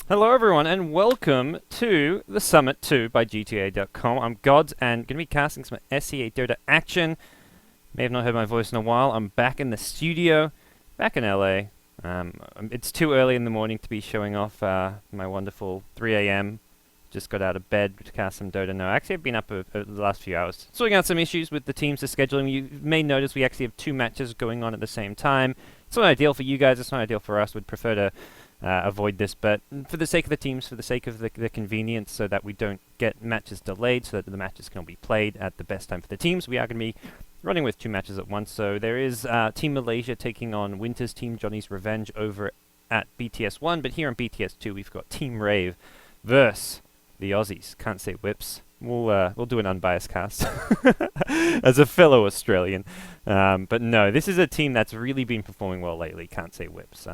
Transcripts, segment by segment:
Hello everyone and welcome to the Summit 2 by GTA.com. I'm Gods and going to be casting some SEA Dota action. May have not heard my voice in a while. I'm back in the studio, back in LA. It's too early in the morning to be showing off my wonderful 3 AM. Just got out of bed to cast some Dota now. Actually, I've been up the last few hours. Sorting out some issues with the teams to scheduling. You may notice we actually have 2 matches going on at the same time. It's not ideal for you guys, it's not ideal for us. We'd prefer to avoid this, but for the sake of the teams, for the sake of the convenience, so that we don't get matches delayed, so that the matches can all be played at the best time for the teams, we are going to be running with 2 matches at once. So there is Team Malaysia taking on Winter's team, Johnny's Revenge, over at BTS 1, but here on BTS 2 we've got Team Rave versus the Aussies. Can't say whips. We'll do an unbiased cast as a fellow Australian, but no, this is a team that's really been performing well lately. Can't say whips.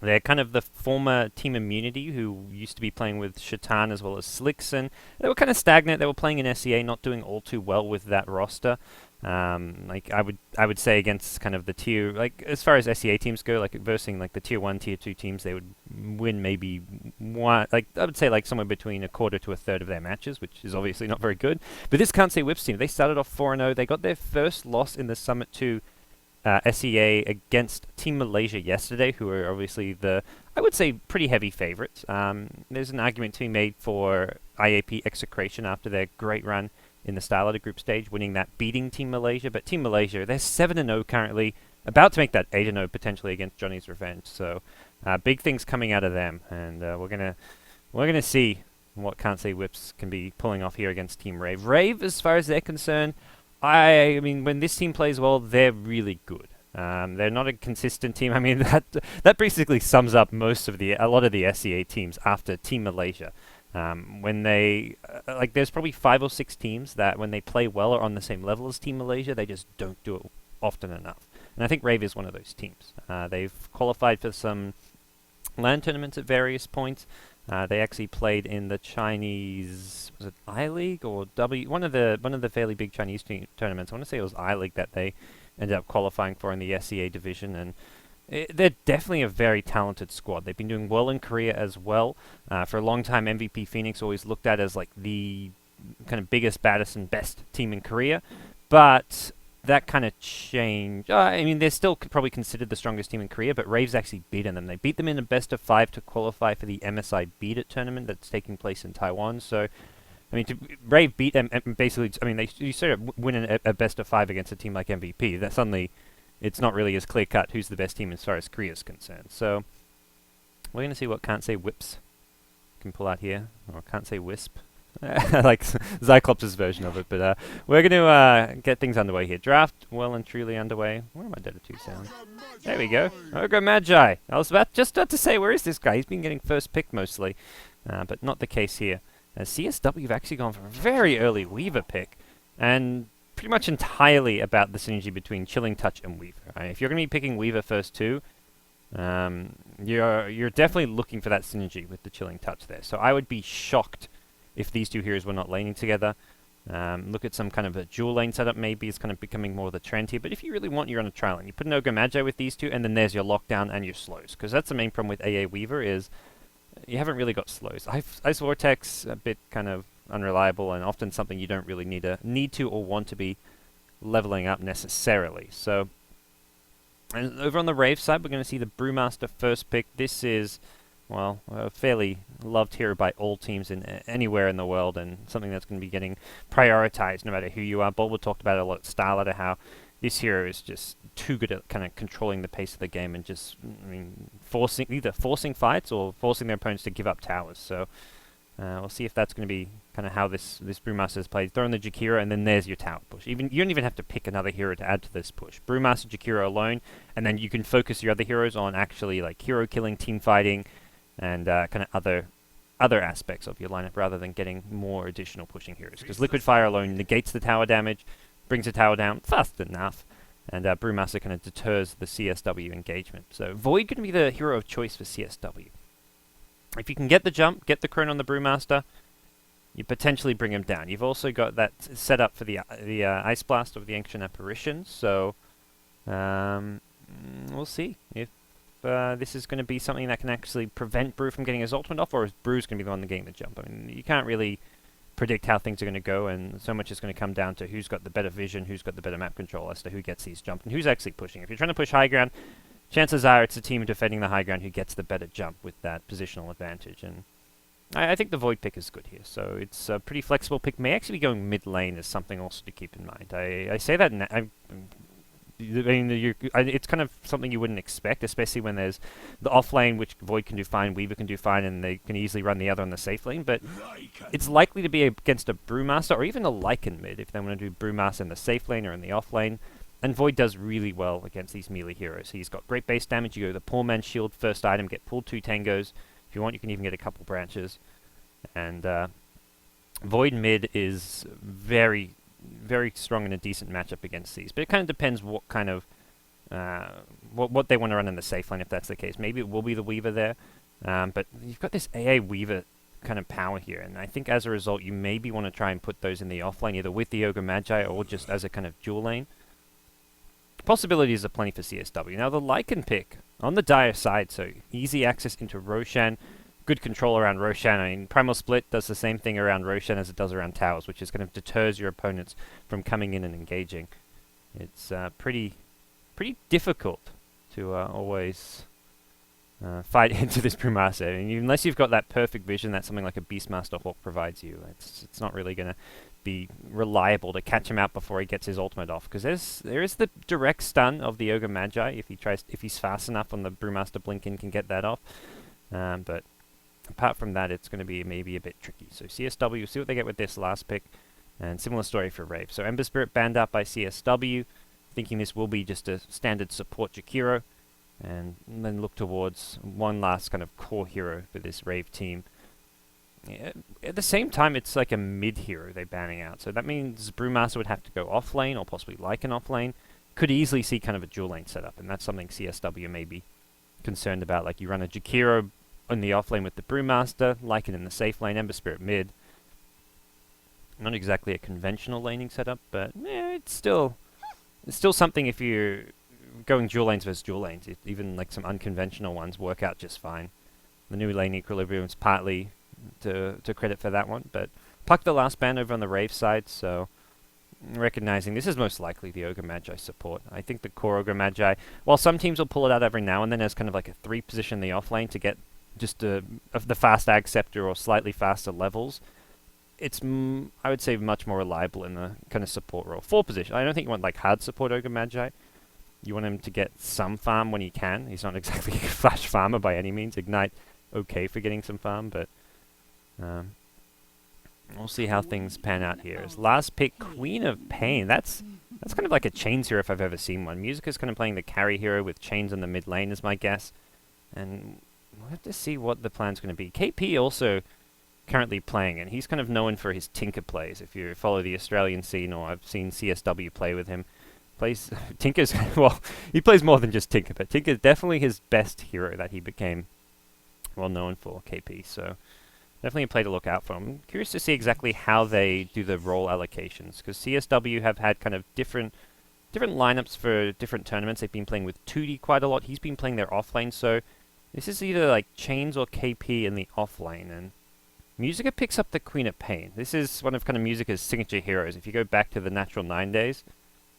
They're kind of the former Team Immunity, who used to be playing with Shaitan as well as Slickson. They were kind of stagnant. They were playing in SEA, not doing all too well with that roster. Like I would say against kind of the tier, like as far as SEA teams go, like versing like the tier 1, tier 2 teams, they would win maybe one, like I would say like somewhere between a quarter to a third of their matches, which is obviously not very good. But this Can't Say Whips team, they started off 4-0. They got their first loss in the Summit 2 SEA against Team Malaysia yesterday, who are obviously the, I would say, pretty heavy favourites. There's an argument to be made for IAP execration after their great run in the Starlighter group stage, winning that, beating Team Malaysia. But Team Malaysia, they're 7-0 currently, about to make that 8-0 potentially against Johnny's Revenge. So big things coming out of them, and we're gonna see what Can't Say Whips can be pulling off here against Team Rave. Rave, as far as they're concerned, I mean, when this team plays well, they're really good. They're not a consistent team. I mean, that basically sums up a lot of the SEA teams after Team Malaysia. When they like, there's probably 5 or 6 teams that when they play well are on the same level as Team Malaysia. They just don't do it often enough. And I think Rave is one of those teams. They've qualified for some LAN tournaments at various points. They actually played in the Chinese, was it I-League or one of the fairly big Chinese tournaments. I want to say it was I-League that they ended up qualifying for in the SEA division, and they're definitely a very talented squad. They've been doing well in Korea as well. For a long time, MVP Phoenix always looked at as like the kind of biggest, baddest, and best team in Korea, but that kind of changed. I mean, they're still probably considered the strongest team in Korea, but Rave's actually beaten them. They beat them in a best of 5 to qualify for the MSI Beat It tournament that's taking place in Taiwan. So, I mean, Rave beat them, and basically, I mean, you sort of win a best of 5 against a team like MVP. That suddenly, it's not really as clear cut who's the best team as far as Korea is concerned. So, we're going to see what Can't Say Whips can pull out here, or Can't Say Wisp. Like Zyclops' version of it, but we're going to get things underway here. Draft well and truly underway. Where am I Dota 2 sound? There we go. Ogre Magi. I was just about to say, where is this guy? He's been getting first pick mostly, but not the case here. CSW have actually gone for a very early Weaver pick, and pretty much entirely about the synergy between Chilling Touch and Weaver. If you're going to be picking Weaver first too, you're definitely looking for that synergy with the Chilling Touch there. So I would be shocked if these 2 heroes were not laning together. Look at some kind of a dual lane setup maybe. It's kind of becoming more of the trend here. But if you really want, you're on a trial lane. You put an Ogre Magi with these 2, and then there's your lockdown and your slows. Because that's the main problem with AA Weaver is you haven't really got slows. Ice Vortex, a bit kind of unreliable and often something you don't really need to or want to be leveling up necessarily. So, and over on the Rave side, we're going to see the Brewmaster first pick. This is, well, a fairly loved hero by all teams in anywhere in the world, and something that's going to be getting prioritized no matter who you are. Bolwood talked about it a lot at Starlighter, how this hero is just too good at kind of controlling the pace of the game and just, I mean, either forcing fights or forcing their opponents to give up towers. So We'll see if that's going to be kind of how this Brewmaster is played. Throw in the Jakiro, and then there's your tower push. You don't even have to pick another hero to add to this push. Brewmaster, Jakiro alone, and then you can focus your other heroes on actually like hero killing, team fighting, and kind of other aspects of your lineup rather than getting more additional pushing heroes. Because Liquid Fire alone negates the tower damage, brings the tower down fast enough, and Brewmaster kind of deters the CSW engagement. So Void going to be the hero of choice for CSW. If you can get the jump, get the Crone on the Brewmaster, you potentially bring him down. You've also got that set up for the Ice Blast of the Ancient Apparitions, so we'll see if this is going to be something that can actually prevent Brew from getting his ultimate off, or is Brew's going to be the one getting the jump. I mean, you can't really predict how things are going to go, and so much is going to come down to who's got the better vision, who's got the better map control as to who gets these jumps, and who's actually pushing. If you're trying to push high ground, chances are it's the team defending the high ground who gets the better jump with that positional advantage, and I think the Void pick is good here. So it's a pretty flexible pick. May actually be going mid lane is something also to keep in mind. I say that it's kind of something you wouldn't expect, especially when there's the off lane, which Void can do fine, Weaver can do fine, and they can easily run the other on the safe lane. But it's likely to be against a Brewmaster or even a Lycan mid if they want to do Brewmaster in the safe lane or in the off lane. And Void does really well against these melee heroes. He's got great base damage. You go the Poor Man's Shield first item, get pulled 2 tangos. If you want, you can even get a couple branches. And Void mid is very, very strong in a decent matchup against these. But it kind of depends what kind of what they want to run in the safe lane, if that's the case. Maybe it will be the Weaver there. But you've got this AA Weaver kind of power here, and I think as a result, you maybe want to try and put those in the off lane, either with the Ogre Magi or just as a kind of dual lane. Possibilities are plenty for CSW. Now the Lycan pick on the Dire side, so easy access into Roshan, good control around Roshan. I mean, Primal Split does the same thing around Roshan as it does around towers, which is kind of deters your opponents from coming in and engaging. It's pretty difficult to always fight into this Brewmaster. I mean, unless you've got that perfect vision that something like a Beastmaster Hawk provides you, it's not really going to be reliable to catch him out before he gets his ultimate off, because there is the direct stun of the Ogre Magi if he's fast enough on the Brewmaster blink-in can get that off, but apart from that it's going to be maybe a bit tricky. So CSW, see what they get with this last pick, and similar story for Rave. So Ember Spirit banned out by CSW, thinking this will be just a standard support Jakiro, and then look towards one last kind of core hero for this Rave team. Yeah, at the same time, it's like a mid-hero they're banning out. So that means Brewmaster would have to go off-lane, or possibly Lycan off-lane. Could easily see kind of a dual lane setup, and that's something CSW may be concerned about. Like you run a Jakiro in the off-lane with the Brewmaster, Lycan in the safe lane, Ember Spirit mid. Not exactly a conventional laning setup, but yeah, it's still something if you're going dual lanes versus dual lanes. Even like some unconventional ones work out just fine. The new lane equilibrium is partly to credit for that one, but Puck the last ban over on the Rave side, so recognizing this is most likely the Ogre Magi support. I think the core Ogre Magi, while some teams will pull it out every now and then as kind of like a 3 position in the off lane to get just the fast Ag Scepter or slightly faster levels, it's I would say much more reliable in the kind of support role. 4 position, I don't think you want like hard support Ogre Magi. You want him to get some farm when he can. He's not exactly a flash farmer by any means. Ignite okay for getting some farm, but we'll see how things pan out here. As last pick, Queen of Pain. That's kind of like a Chains hero if I've ever seen one. Musica's kind of playing the carry hero with Chains in the mid lane is my guess. And we'll have to see what the plan's going to be. KP also currently playing, and he's kind of known for his Tinker plays. If you follow the Australian scene, or I've seen CSW play with him, Tinker's, well, he plays more than just Tinker, but Tinker's definitely his best hero that he became well known for, KP, so definitely a play to look out for. I'm curious to see exactly how they do the role allocations, because CSW have had kind of different lineups for different tournaments. They've been playing with 2D quite a lot. He's been playing their offlane, so this is either like Chains or KP in the offlane, and Musica picks up the Queen of Pain. This is one of kind of Musica's signature heroes. If you go back to the Natural 9 days,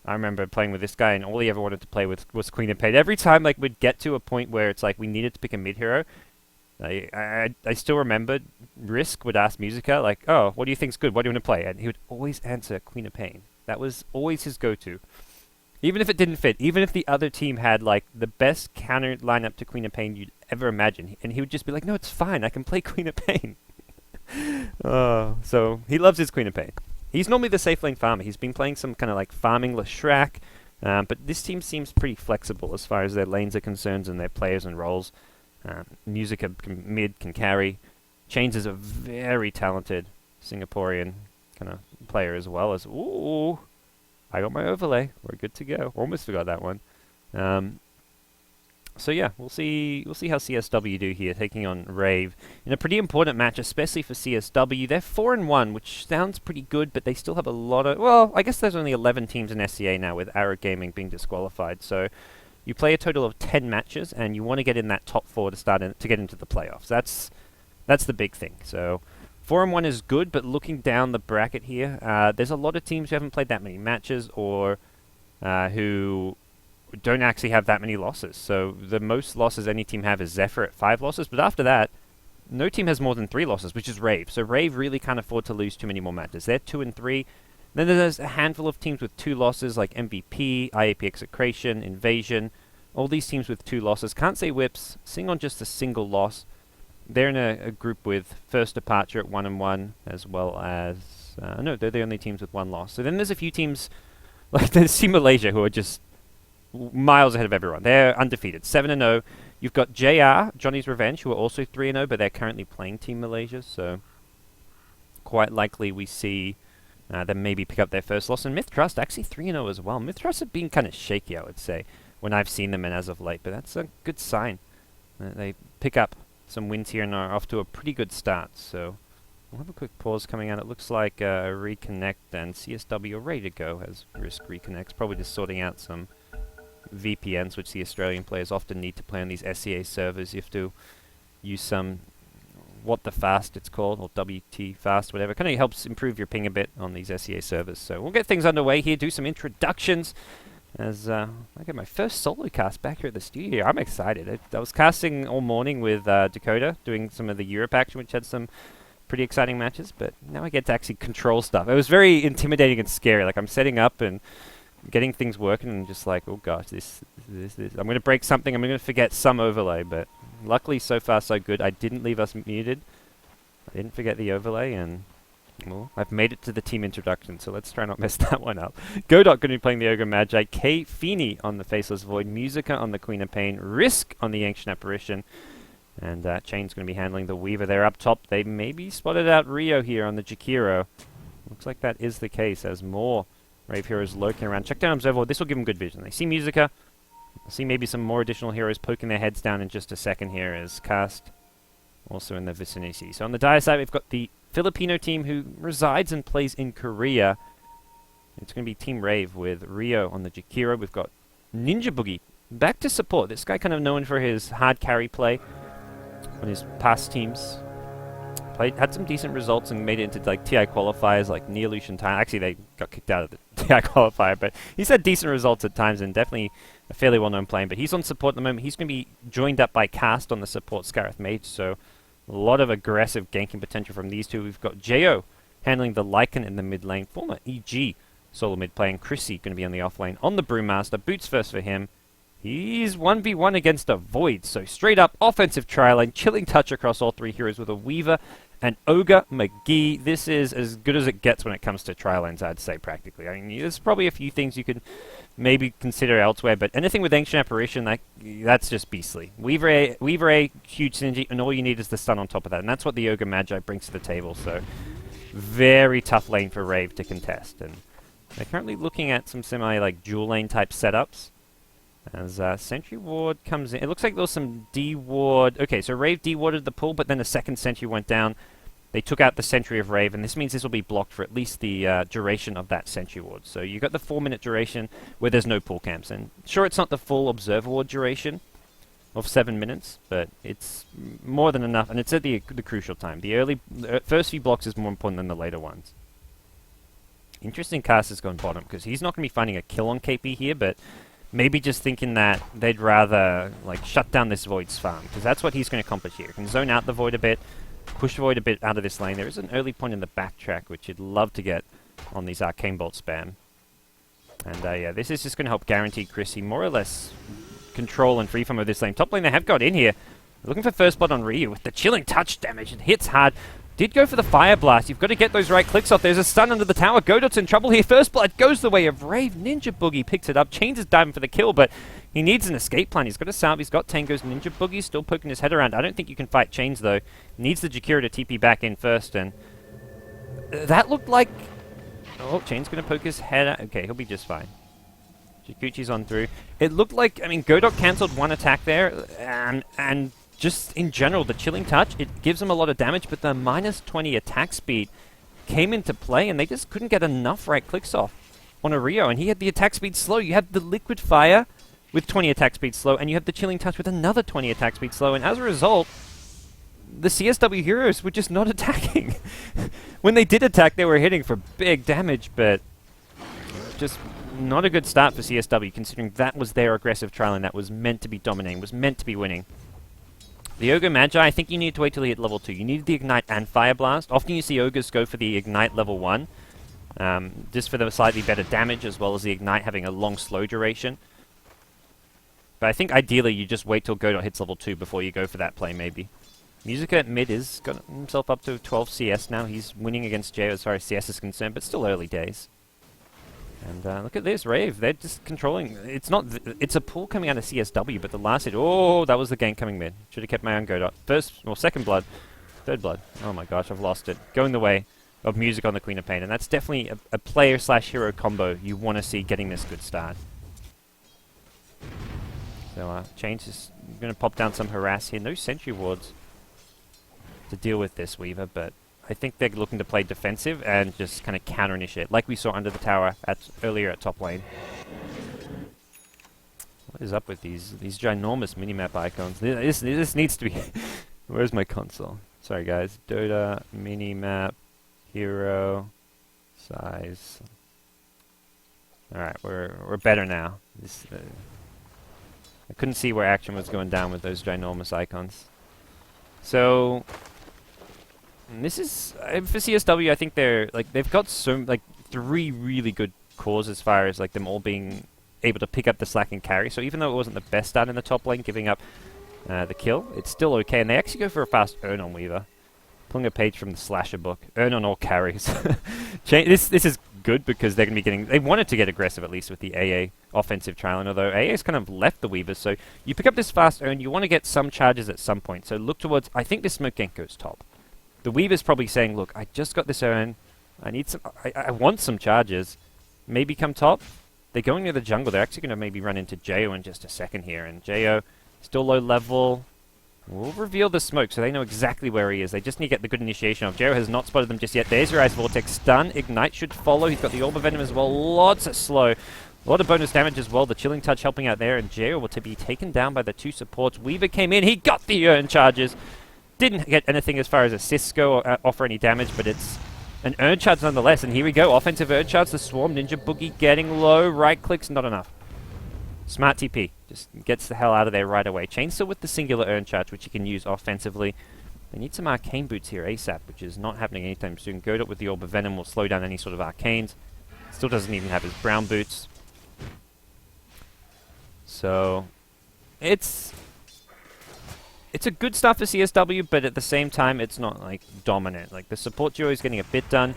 I remember playing with this guy, and all he ever wanted to play with was Queen of Pain. Every time like we'd get to a point where it's like we needed to pick a mid hero, I still remember Risk would ask Musica, like, oh, what do you think's good? What do you want to play? And he would always answer Queen of Pain. That was always his go-to. Even if it didn't fit, even if the other team had like the best counter lineup to Queen of Pain you'd ever imagine, and he would just be like, no, it's fine, I can play Queen of Pain. So he loves his Queen of Pain. He's normally the safe lane farmer. He's been playing some kind of like farming Leshrac, but this team seems pretty flexible as far as their lanes are concerned and their players and roles. Musica mid can carry. Chains is a very talented Singaporean kind of player as well as. Ooh, I got my overlay. We're good to go. Almost forgot that one. So yeah, we'll see how CSW do here, taking on Rave in a pretty important match, especially for CSW. They're 4-1, which sounds pretty good, but they still have a lot of. Well, I guess there's only 11 teams in SCA now, with Arrow Gaming being disqualified. So you play a total of 10 matches, and you want to get in that top 4 to get into the playoffs. That's the big thing. So 4-1 is good, but looking down the bracket here, there's a lot of teams who haven't played that many matches or who don't actually have that many losses. So the most losses any team have is Zephyr at 5 losses, but after that, no team has more than 3 losses, which is Rave. So Rave really can't afford to lose too many more matches. They're 2-3. Then there's a handful of teams with 2 losses, like MVP, IAP Execration, Invasion. All these teams with 2 losses. Can't say Whips, sing on just a single loss. They're in a group with First Departure at 1-1, as well as... no, they're the only teams with 1 loss. So then there's a few teams, like there's Team Malaysia, who are just miles ahead of everyone. They're undefeated, 7-0. You've got JR, Johnny's Revenge, who are also 3-0, but they're currently playing Team Malaysia, so quite likely we see them maybe pick up their first loss. And Myth Trust, actually 3-0 as well. Myth Trust have been kind of shaky, I would say, when I've seen them and as of late, but that's a good sign. They pick up some wins here and are off to a pretty good start, so we'll have a quick pause coming out. It looks like Reconnect and CSW are ready to go as Risk reconnects, probably just sorting out some VPNs, which the Australian players often need to play on these SCA servers. You have to use some What the Fast it's called, or WT Fast, whatever. Kind of helps improve your ping a bit on these SCA servers. So we'll get things underway here, do some introductions as I get my first solo cast back here at the studio. I'm excited. I was casting all morning with Dakota, doing some of the Europe action, which had some pretty exciting matches, but now I get to actually control stuff. It was very intimidating and scary. Like, I'm setting up and getting things working and just like, oh gosh, this. I'm going to break something. I'm going to forget some overlay, but luckily so far so good. I didn't leave us muted. I didn't forget the overlay, and well, I've made it to the team introduction, so let's try not mess that one up. Godot going to be playing the Ogre Magi, K Feeney on the Faceless Void, Musica on the Queen of Pain, Risk on the Ancient Apparition, and Chain's going to be handling the Weaver there up top. They maybe spotted out Rio here on the Jakiro. Looks like that is the case as more Rave heroes lurking around. Check down Observer. This will give them good vision. They see Musica. I'll see maybe some more additional heroes poking their heads down in just a second here as Cast also in the vicinity. So on the dire side, we've got the Filipino team who resides and plays in Korea. It's going to be Team Rave with Rio on the Jakiro. We've got Ninja Boogie back to support. This guy kind of known for his hard carry play on his past teams. Had some decent results and made it into like TI qualifiers like Neolution Time. Actually, they got kicked out of the TI qualifier, but he's had decent results at times and definitely a fairly well-known player. But he's on support at the moment. He's going to be joined up by Cast on the support Scarith Mage, so a lot of aggressive ganking potential from these two. We've got Jo handling the Lycan in the mid lane, former EG solo mid player, and Chrissy going to be on the off lane. On the Brewmaster, boots first for him. He's 1v1 against a Void, so straight up offensive tri lane, chilling touch across all 3 heroes with a Weaver and Ogre McGee. This is as good as it gets when it comes to tri lanes, I'd say, practically. I mean, there's probably a few things you could maybe consider elsewhere, but anything with Ancient Apparition, that's just beastly. Weaver A, huge synergy, and all you need is the stun on top of that, and that's what the Ogre Magi brings to the table, so very tough lane for Rave to contest, and they're currently looking at some semi, dual lane type setups. As Sentry Ward comes in. It looks like there was some D-Ward. Okay, so Rave D-Warded the pool, but then a second Sentry went down. They took out the Sentry of Rave, and this means this will be blocked for at least the duration of that Sentry Ward. So you got the 4-minute duration where there's no pool camps. And sure, it's not the full Observer Ward duration of 7 minutes, but it's more than enough, and it's at the crucial time. The first few blocks is more important than the later ones. Interesting Cast has gone bottom, because he's not going to be finding a kill on KP here, but maybe just thinking that they'd rather shut down this Void's farm, because that's what he's going to accomplish here. He can zone out the Void a bit, push Void a bit out of this lane. There is an early point in the backtrack, which you'd love to get on these Arcane Bolt spam. And yeah, this is just going to help guarantee Chrissy more or less control and free from of this lane. Top lane they have got in here. They're looking for first blood on Ryu with the chilling touch damage. It hits hard. Did go for the Fire Blast. You've got to get those right clicks off. There's a stun under the tower. Godot's in trouble here. First Blood goes the way of Rave. Ninja Boogie picks it up. Chains is diving for the kill, but he needs an escape plan. He's got a salve. He's got Tango's. Ninja Boogie's still poking his head around. I don't think you can fight Chains, though. Needs the Jakira to TP back in first, and that looked like... Oh, Chain's going to poke his head out. Okay, he'll be just fine. Jikuchi's on through. It looked like... I mean, Godot cancelled one attack there, and just in general, the Chilling Touch, it gives them a lot of damage, but the minus 20 attack speed came into play, and they just couldn't get enough right clicks off on a Rio, and he had the attack speed slow. You had the Liquid Fire with 20 attack speed slow, and you had the Chilling Touch with another 20 attack speed slow, and as a result, the CSW heroes were just not attacking. When they did attack, they were hitting for big damage, but just not a good start for CSW, considering that was their aggressive trial, and that was meant to be dominating, was meant to be winning. The Ogre Magi, I think you need to wait till you hit level 2. You need the Ignite and Fire Blast. Often you see Ogres go for the Ignite level 1, just for the slightly better damage, as well as the Ignite having a long slow duration. But I think ideally you just wait till Godot hits level 2 before you go for that play, maybe. Musica at mid is got himself up to 12 CS now. He's winning against Jay as far as CS is concerned, but still early days. And look at this, Rave. They're just controlling. It's not. It's a pull coming out of CSW, but the last hit. Oh, that was the gank coming mid. Should have kept my own Godot. Second blood. Third blood. Oh my gosh, I've lost it. Going the way of Music on the Queen of Pain. And that's definitely a player/hero combo you want to see getting this good start. So, Change is going to pop down some harass here. No sentry wards to deal with this Weaver, but I think they're looking to play defensive and just kind of counter-initiate, like we saw under the tower earlier at top lane. What is up with these ginormous minimap icons? This needs to be... Where's my console? Sorry guys. Dota, minimap, hero, size. Alright, we're better now. I couldn't see where action was going down with those ginormous icons. So... And this is for CSW. I think they've got three really good cores as far as them all being able to pick up the slack and carry. So even though it wasn't the best start in the top lane, giving up the kill, it's still okay. And they actually go for a fast earn on Weaver, pulling a page from the slasher book. Earn on all carries. This is good because they're going to be getting. They wanted to get aggressive at least with the AA offensive trial, and although AA's kind of left the Weavers, so you pick up this fast earn. You want to get some charges at some point. So look towards. I think this smoke gank goes top. The Weaver's probably saying, look, I just got this earn. I need some... I want some charges. Maybe come top. They're going near the jungle. They're actually going to maybe run into Jo in just a second here. And Jo, still low level. We'll reveal the smoke so they know exactly where he is. They just need to get the good initiation off. Jo has not spotted them just yet. There's your Ice Vortex. Stun. Ignite should follow. He's got the Orb of Venom as well. Lots of slow. A lot of bonus damage as well. The Chilling Touch helping out there. And Jo will be taken down by the two supports. Weaver came in. He got the earn charges. Didn't get anything as far as assists go or offer any damage, but it's an earn charge nonetheless. And here we go, offensive earn charge. The Swarm Ninja Boogie getting low. Right clicks, not enough. Smart TP. Just gets the hell out of there right away. Chainsaw with the singular earn charge, which you can use offensively. They need some arcane boots here ASAP, which is not happening anytime soon. Godot with the Orb of Venom will slow down any sort of arcanes. Still doesn't even have his brown boots. So, it's a good start for CSW, but at the same time, it's not dominant. The support duo is getting a bit done.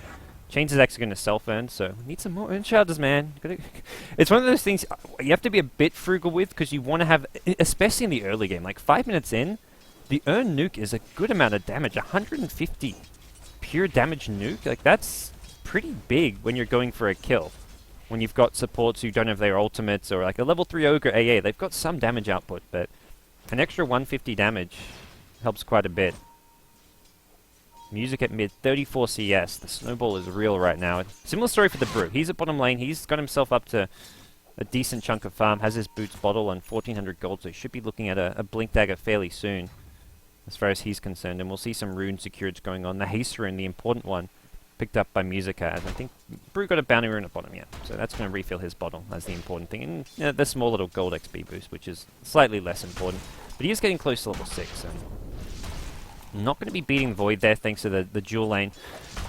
Chains is actually going to self-earn, so need some more earn charges, man. It's one of those things you have to be a bit frugal with because you want to have, especially in the early game, 5 minutes in, the earn nuke is a good amount of damage. 150 pure damage nuke, that's pretty big when you're going for a kill. When you've got supports who don't have their ultimates or a level 3 Ogre AA, they've got some damage output, but an extra 150 damage helps quite a bit. Music at mid, 34 CS. The snowball is real right now. Similar story for the Brew. He's at bottom lane. He's got himself up to a decent chunk of farm. Has his boots bottle and 1400 gold, so he should be looking at a Blink Dagger fairly soon, as far as he's concerned. And we'll see some rune secureds going on. The haste rune, the important one, picked up by Musica, as I think Brew got a bounty rune at bottom yet. So that's going to refill his bottle. That's the important thing. And the small little gold XP boost, which is slightly less important. But he is getting close to level 6. Not going to be beating Void there thanks to the dual lane.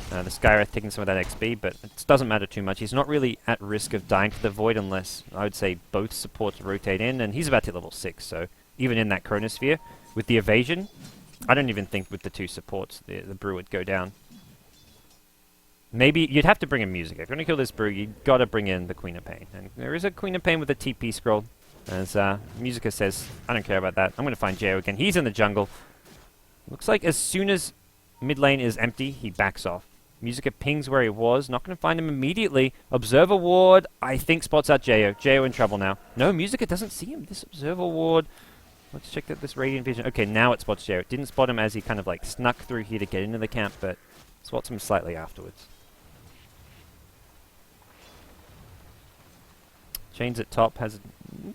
The Skywrath taking some of that XP, but it doesn't matter too much. He's not really at risk of dying to the Void unless, I would say, both supports rotate in. And he's about to hit level 6, so even in that Chronosphere, with the evasion, I don't even think with the 2 supports the brew would go down. Maybe you'd have to bring in music. If you're going to kill this brew, you've got to bring in the Queen of Pain. And there is a Queen of Pain with a TP scroll. As Musica says, I don't care about that. I'm going to find Jo again. He's in the jungle. Looks like as soon as mid lane is empty, he backs off. Musica pings where he was. Not going to find him immediately. Observer Ward, I think, spots out Jo. Jo in trouble now. No, Musica doesn't see him. This Observer Ward... Let's check that this Radiant Vision... Okay, now it spots Jo. It didn't spot him as he kind of like snuck through here to get into the camp, but spots him slightly afterwards. Chains at top has...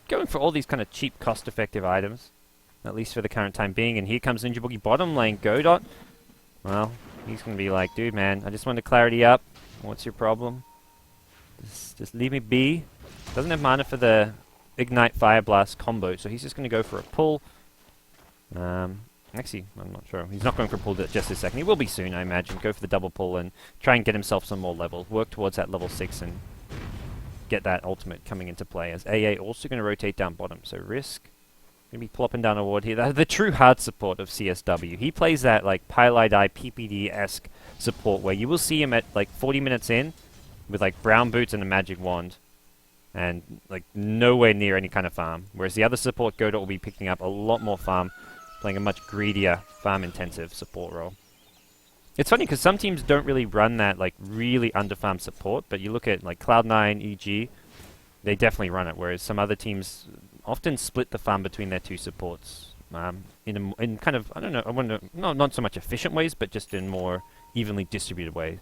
going for all these kind of cheap, cost-effective items. At least for the current time being. And here comes Ninja Boogie bottom lane. Godot. Well, he's going to be like, dude, man, I just wanted clarity up. What's your problem? Just leave me be. Doesn't have mana for the Ignite Fire Blast combo, so he's just going to go for a pull. Actually, I'm not sure. He's not going for a pull just this second. He will be soon, I imagine. Go for the double pull and try and get himself some more levels. Work towards that level 6 and get that ultimate coming into play. As AA also going to rotate down bottom, so Risk going to be plopping down a ward here. The true hard support of CSW. He plays that like Pylite Eye PPD-esque support where you will see him at like 40 minutes in with like brown boots and a magic wand and like nowhere near any kind of farm. Whereas the other support, Godot, will be picking up a lot more farm, playing a much greedier, farm-intensive support role. It's funny because some teams don't really run that like really under-farm support, but you look at like Cloud9, EG, they definitely run it, whereas some other teams often split the farm between their 2 supports in kind of, I don't know, not so much efficient ways, but just in more evenly distributed ways.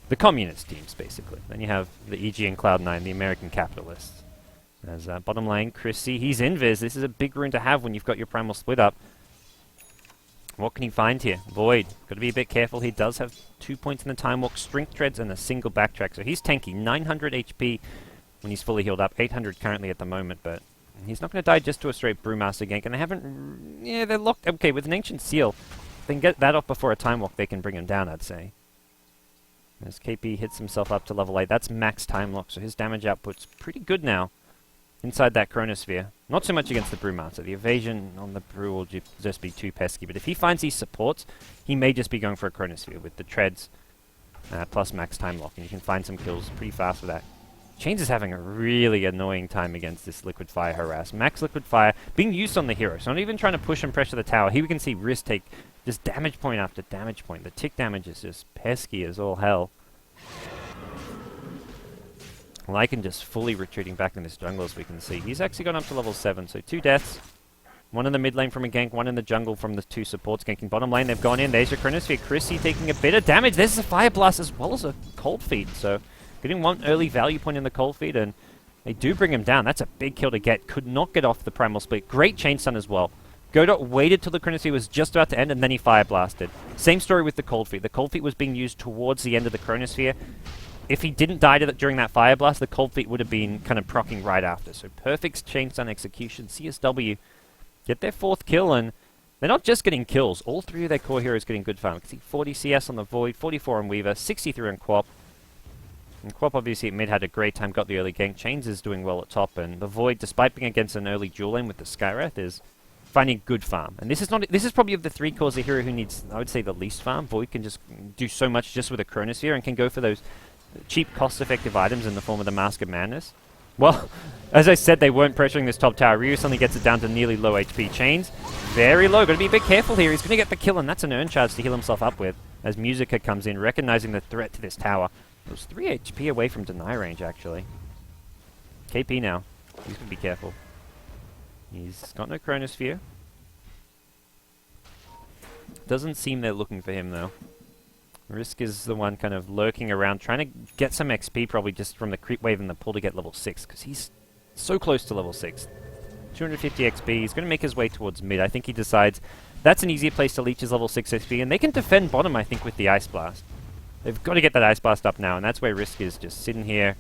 The communist teams, basically. Then you have the EG and Cloud9, the American capitalists. As bottom lane, Chrissy, he's invis. This is a big rune to have when you've got your primal split up. What can he find here? Void. Got to be a bit careful. He does have 2 points in the time walk, strength treads, and a single backtrack. So he's tanky. 900 HP when he's fully healed up. 800 currently at the moment, but he's not going to die just to a straight Brewmaster gank. And they haven't... Yeah, they're locked... Okay, with an Ancient Seal, if they can get that off before a time walk, they can bring him down, I'd say. As KP hits himself up to level 8, that's max time lock, so his damage output's pretty good now inside that Chronosphere. Not so much against the Brewmaster. The evasion on the Brew will just be too pesky, but if he finds these supports, he may just be going for a Chronosphere with the treads plus max time lock, and you can find some kills pretty fast with that. Chains is having a really annoying time against this Liquid Fire harass. Max Liquid Fire being used on the hero, so not even trying to push and pressure the tower. Here we can see Risk take just damage point after damage point. The tick damage is just pesky as all hell. Lycan just fully retreating back in this jungle, as we can see. He's actually gone up to level 7, so 2 deaths. One in the mid lane from a gank, one in the jungle from the 2 supports ganking bottom lane. They've gone in. There's your Chronosphere. Chrissy taking a bit of damage. There's a Fire Blast as well as a Cold Feed, so getting one early value point in the Cold Feed, and they do bring him down. That's a big kill to get. Could not get off the Primal Split. Great Chain Stun as well. Godot waited till the Chronosphere was just about to end, and then he Fire Blasted. Same story with the Cold Feet. The Cold Feet was being used towards the end of the Chronosphere. If he didn't die during that Fire Blast, the Cold Feet would have been kind of proccing right after. So perfect Chain Stun execution. CSW get their 4th kill, and they're not just getting kills. All 3 of their core heroes getting good farm. You can see 40 CS on the Void, 44 on Weaver, 63 on Quap. And Quap obviously at mid had a great time, got the early gank. Chains is doing well at top, and the Void, despite being against an early dual lane with the Skywrath, is finding good farm. And this is probably of the 3 cores the hero who needs, I would say, the least farm. Void can just do so much just with a Chronosphere and can go for those cheap, cost-effective items in the form of the Mask of Madness. Well, as I said, they weren't pressuring this top tower. Ryu suddenly gets it down to nearly low HP. Chains, very low. Got to be a bit careful here. He's going to get the kill, and that's an Urn Charge to heal himself up with. As Musica comes in, recognizing the threat to this tower. It was 3 HP away from deny range, actually. KP now. He's going to be careful. He's got no Chronosphere. Doesn't seem they're looking for him, though. Risk is the one kind of lurking around, trying to get some XP probably just from the creep wave and the pull to get level 6, because he's so close to level 6. 250 XP, he's going to make his way towards mid. I think he decides that's an easier place to leech his level 6 XP, and they can defend bottom, I think, with the Ice Blast. They've got to get that Ice Blast up now, and that's where Risk is, just sitting here,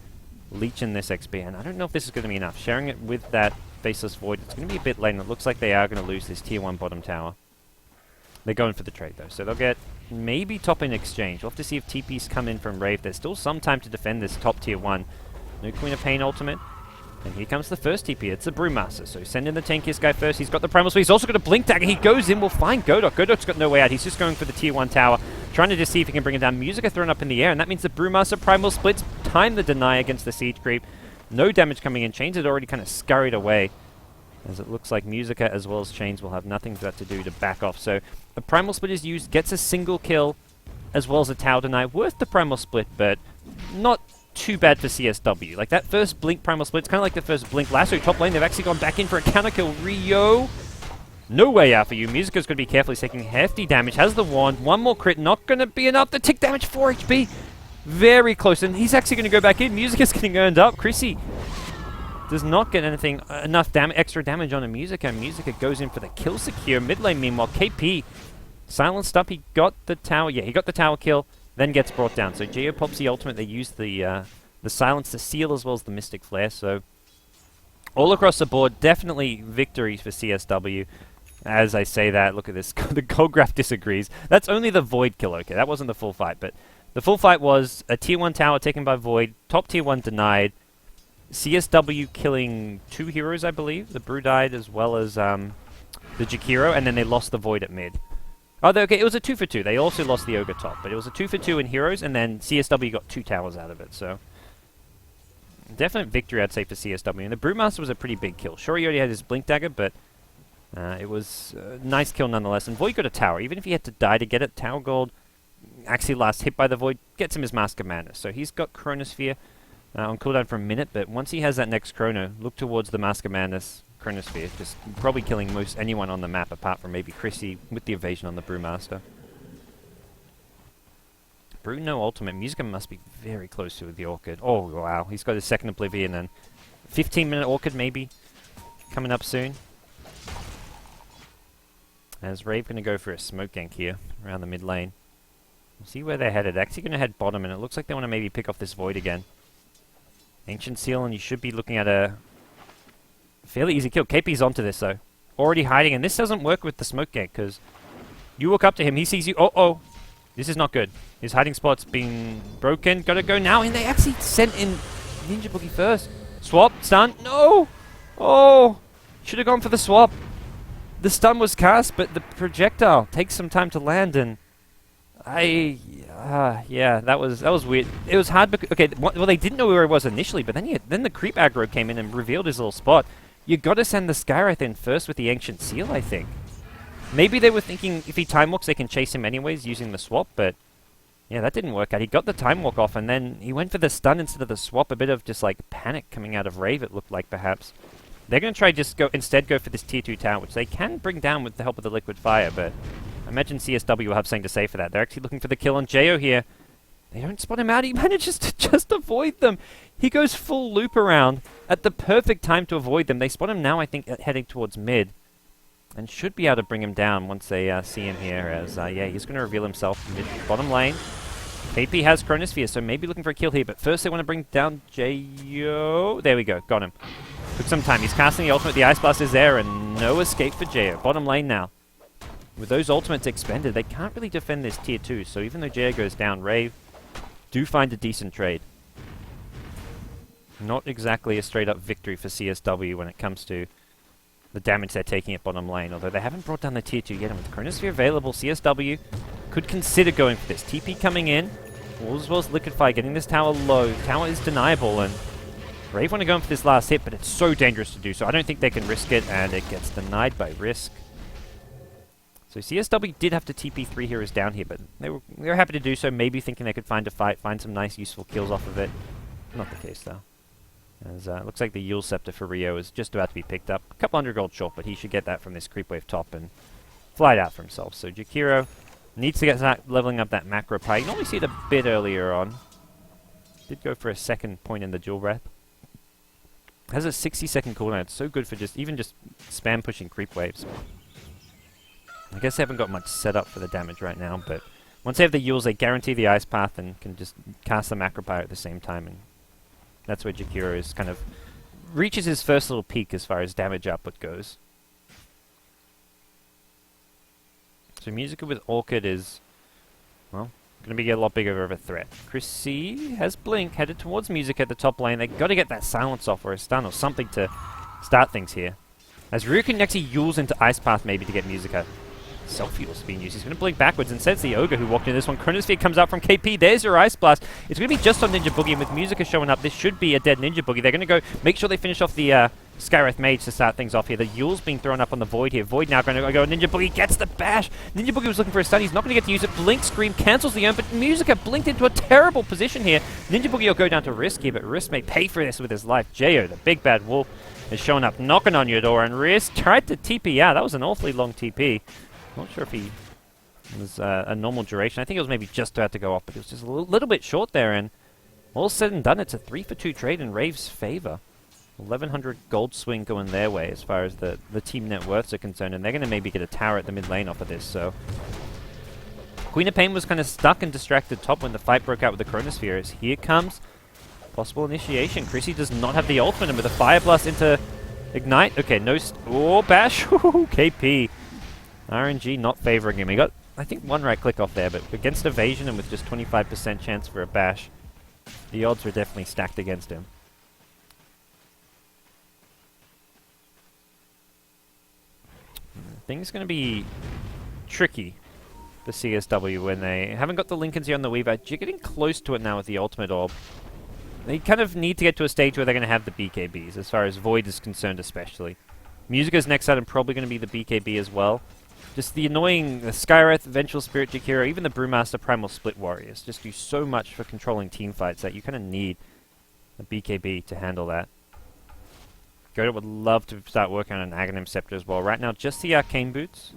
leeching this XP, and I don't know if this is going to be enough. Sharing it with that Faceless Void, it's going to be a bit late, and it looks like they are going to lose this tier 1 bottom tower. They're going for the trade, though, so they'll get maybe top in exchange. We'll have to see if TPs come in from Rave. There's still some time to defend this top tier 1. No Queen of Pain ultimate. And here comes the first TP. It's the Brewmaster. So send in the Tankiest guy first. He's got the Primal Split. He's also got a Blink Dagger. He goes in. We'll find Godok. Godok's got no way out. He's just going for the tier 1 tower, trying to just see if he can bring it down. Musica thrown up in the air, and that means the Brewmaster Primal Splits time the deny against the Siege Creep. No damage coming in. Chains had already kind of scurried away, as it looks like Musica as well as Chains will have nothing to do to back off. So the Primal Split is used, gets a single kill, as well as a tower deny. Worth the Primal Split, but not too bad for CSW. Like that first Blink Primal Split, it's kind of like the first Blink Lasso. Top lane, they've actually gone back in for a counter kill. Rio, no way out for you. Musica's going to be carefully taking hefty damage. Has the wand. One more crit, not going to be enough. The tick damage, 4 HP. Very close, and he's actually going to go back in. Musica's getting earned up. Chrissy does not get anything, enough extra damage on a Musica. Musica goes in for the kill secure. Mid lane, meanwhile, KP silenced up. He got the tower. Yeah, he got the tower kill. Then gets brought down. So Geo pops the ultimate. They use the silence, the seal, as well as the Mystic Flare. So all across the board, definitely victories for CSW. As I say that, look at this. The Golgraph disagrees. That's only the Void kill. Okay, that wasn't the full fight, but the full fight was a tier 1 tower taken by Void, top tier 1 denied, CSW killing 2 heroes, I believe. The Brew died as well as the Jakiro, and then they lost the Void at mid. Oh, okay, it was a 2 for 2. They also lost the Ogre top, but it was a 2 for 2 in heroes, and then CSW got 2 towers out of it, so definite victory, I'd say, for CSW. And the Brewmaster was a pretty big kill. Sure, he already had his Blink Dagger, but it was a nice kill nonetheless. And Void got a tower. Even if he had to die to get it, Tower Gold, actually last hit by the Void, gets him his Mask of Madness. So he's got Chronosphere on cooldown for a minute, but once he has that next Chrono, look towards the Mask of Madness, Chronosphere, just probably killing most anyone on the map apart from maybe Chrissy with the evasion on the Brewmaster. Brew no ultimate. Musica must be very close to the Orchid. Oh wow, he's got his second Oblivion and 15-minute Orchid maybe coming up soon. As Rave going to go for a smoke gank here around the mid lane. We'll see where they're headed. Actually going to head bottom, and it looks like they want to maybe pick off this Void again. Ancient Seal, and you should be looking at a fairly easy kill. KP's onto this, though. Already hiding, and this doesn't work with the smoke gank, because you walk up to him, he sees you. Oh. This is not good. His hiding spot's been broken. Gotta go now, and they actually sent in Ninja Boogie first. Swap, stun. No! Oh! Should have gone for the swap. The stun was cast, but the projectile takes some time to land, and yeah, that was weird. It was hard because, okay, well, they didn't know where he was initially, but then the creep aggro came in and revealed his little spot. You got to send the Skywrath in first with the Ancient Seal, I think. Maybe they were thinking if he time walks, they can chase him anyways using the swap, but yeah, that didn't work out. He got the time walk off, and then he went for the stun instead of the swap. A bit of just like panic coming out of Rave, it looked like perhaps. They're going to try instead go for this tier 2 tower, which they can bring down with the help of the Liquid Fire, but I imagine CSW will have something to say for that. They're actually looking for the kill on Jo here. They don't spot him out. He manages to just avoid them. He goes full loop around at the perfect time to avoid them. They spot him now, I think, heading towards mid, and should be able to bring him down once they see him here, as, yeah, he's going to reveal himself mid bottom lane. KP has Chronosphere, so maybe looking for a kill here, but first they want to bring down Jo. There we go, got him. Took some time. He's casting the ultimate. The Ice Blast is there, and no escape for Jo. Bottom lane now. With those ultimates expended, they can't really defend this tier 2, so even though Jo goes down, Rave do find a decent trade. Not exactly a straight-up victory for CSW when it comes to the damage they're taking at bottom lane, although they haven't brought down the tier 2 yet, and with Chronosphere available, CSW could consider going for this. TP coming in, as well as Liquid Fire, getting this tower low. Tower is deniable, and Rave want to go in for this last hit, but it's so dangerous to do, so I don't think they can risk it, and it gets denied by Risk. So CSW did have to TP 3 heroes down here, but they were happy to do so, maybe thinking they could find a fight, find some nice useful kills off of it. Not the case, though. As it looks like the Yule Scepter for Rio is just about to be picked up. A couple hundred gold short, but he should get that from this creep wave top and fly it out for himself. So Jakiro needs to get leveling up that macro pie. You can only see it a bit earlier on. Did go for a second point in the Dual Breath. Has a 60-second cooldown. It's so good for even just spam pushing creep waves. I guess they haven't got much set up for the damage right now, but once they have the Yules, they guarantee the Ice Path and can just cast the macro pie at the same time, and that's where Jakiro is kind of reaches his first little peak as far as damage output goes. So Musica with Orchid is, well, going to be a lot bigger of a threat. Chrissy has Blink headed towards Music at the top lane. They've got to get that silence off or a stun or something to start things here. As Ryu can actually use into Ice Path maybe to get Musica. Self-fuel's being used. He's going to blink backwards. Instead, it's the Ogre who walked in this one. Chronosphere comes out from KP. There's your Ice Blast. It's going to be just on Ninja Boogie, and with Musica showing up, this should be a dead Ninja Boogie. They're going to go make sure they finish off the Skywrath Mage to start things off here. The Yule's being thrown up on the Void here. Void now going to go. Ninja Boogie gets the bash. Ninja Boogie was looking for a stun. He's not going to get to use it. Blink Scream cancels the urn, but Musica blinked into a terrible position here. Ninja Boogie will go down to Risk here, but Risk may pay for this with his life. Jo, the big bad wolf, is showing up, knocking on your door, and Risk tried to TP out. That was an awfully long TP. Not sure if he was a normal duration. I think it was maybe just about to go off, but it was just a little bit short there, and all said and done, it's a 3-for-2 trade in Rave's favor. 1,100 gold swing going their way as far as the team net worths are concerned, and they're going to maybe get a tower at the mid lane off of this, so... Queen of Pain was kind of stuck and distracted top when the fight broke out with the Chronosphere. As here comes possible initiation. Chrissy does not have the ultimate, and with a Fire Blast into Ignite. Okay, no... Oh, bash! KP. RNG not favoring him. He got, I think, one right click off there, but against evasion and with just 25% chance for a bash, the odds were definitely stacked against him. Things going to be tricky for CSW when they haven't got the Lincolns here on the Weaver. You're getting close to it now with the Ultimate Orb. They kind of need to get to a stage where they're going to have the BKBs, as far as Void is concerned especially. Musica's next item probably going to be the BKB as well. Just the annoying Skywrath, Vengeful Spirit Jakiro, even the Brewmaster Primal Split Warriors just do so much for controlling team fights that you kind of need a BKB to handle that. Goda would love to start working on an Aghanim Scepter as well. Right now, just the Arcane Boots.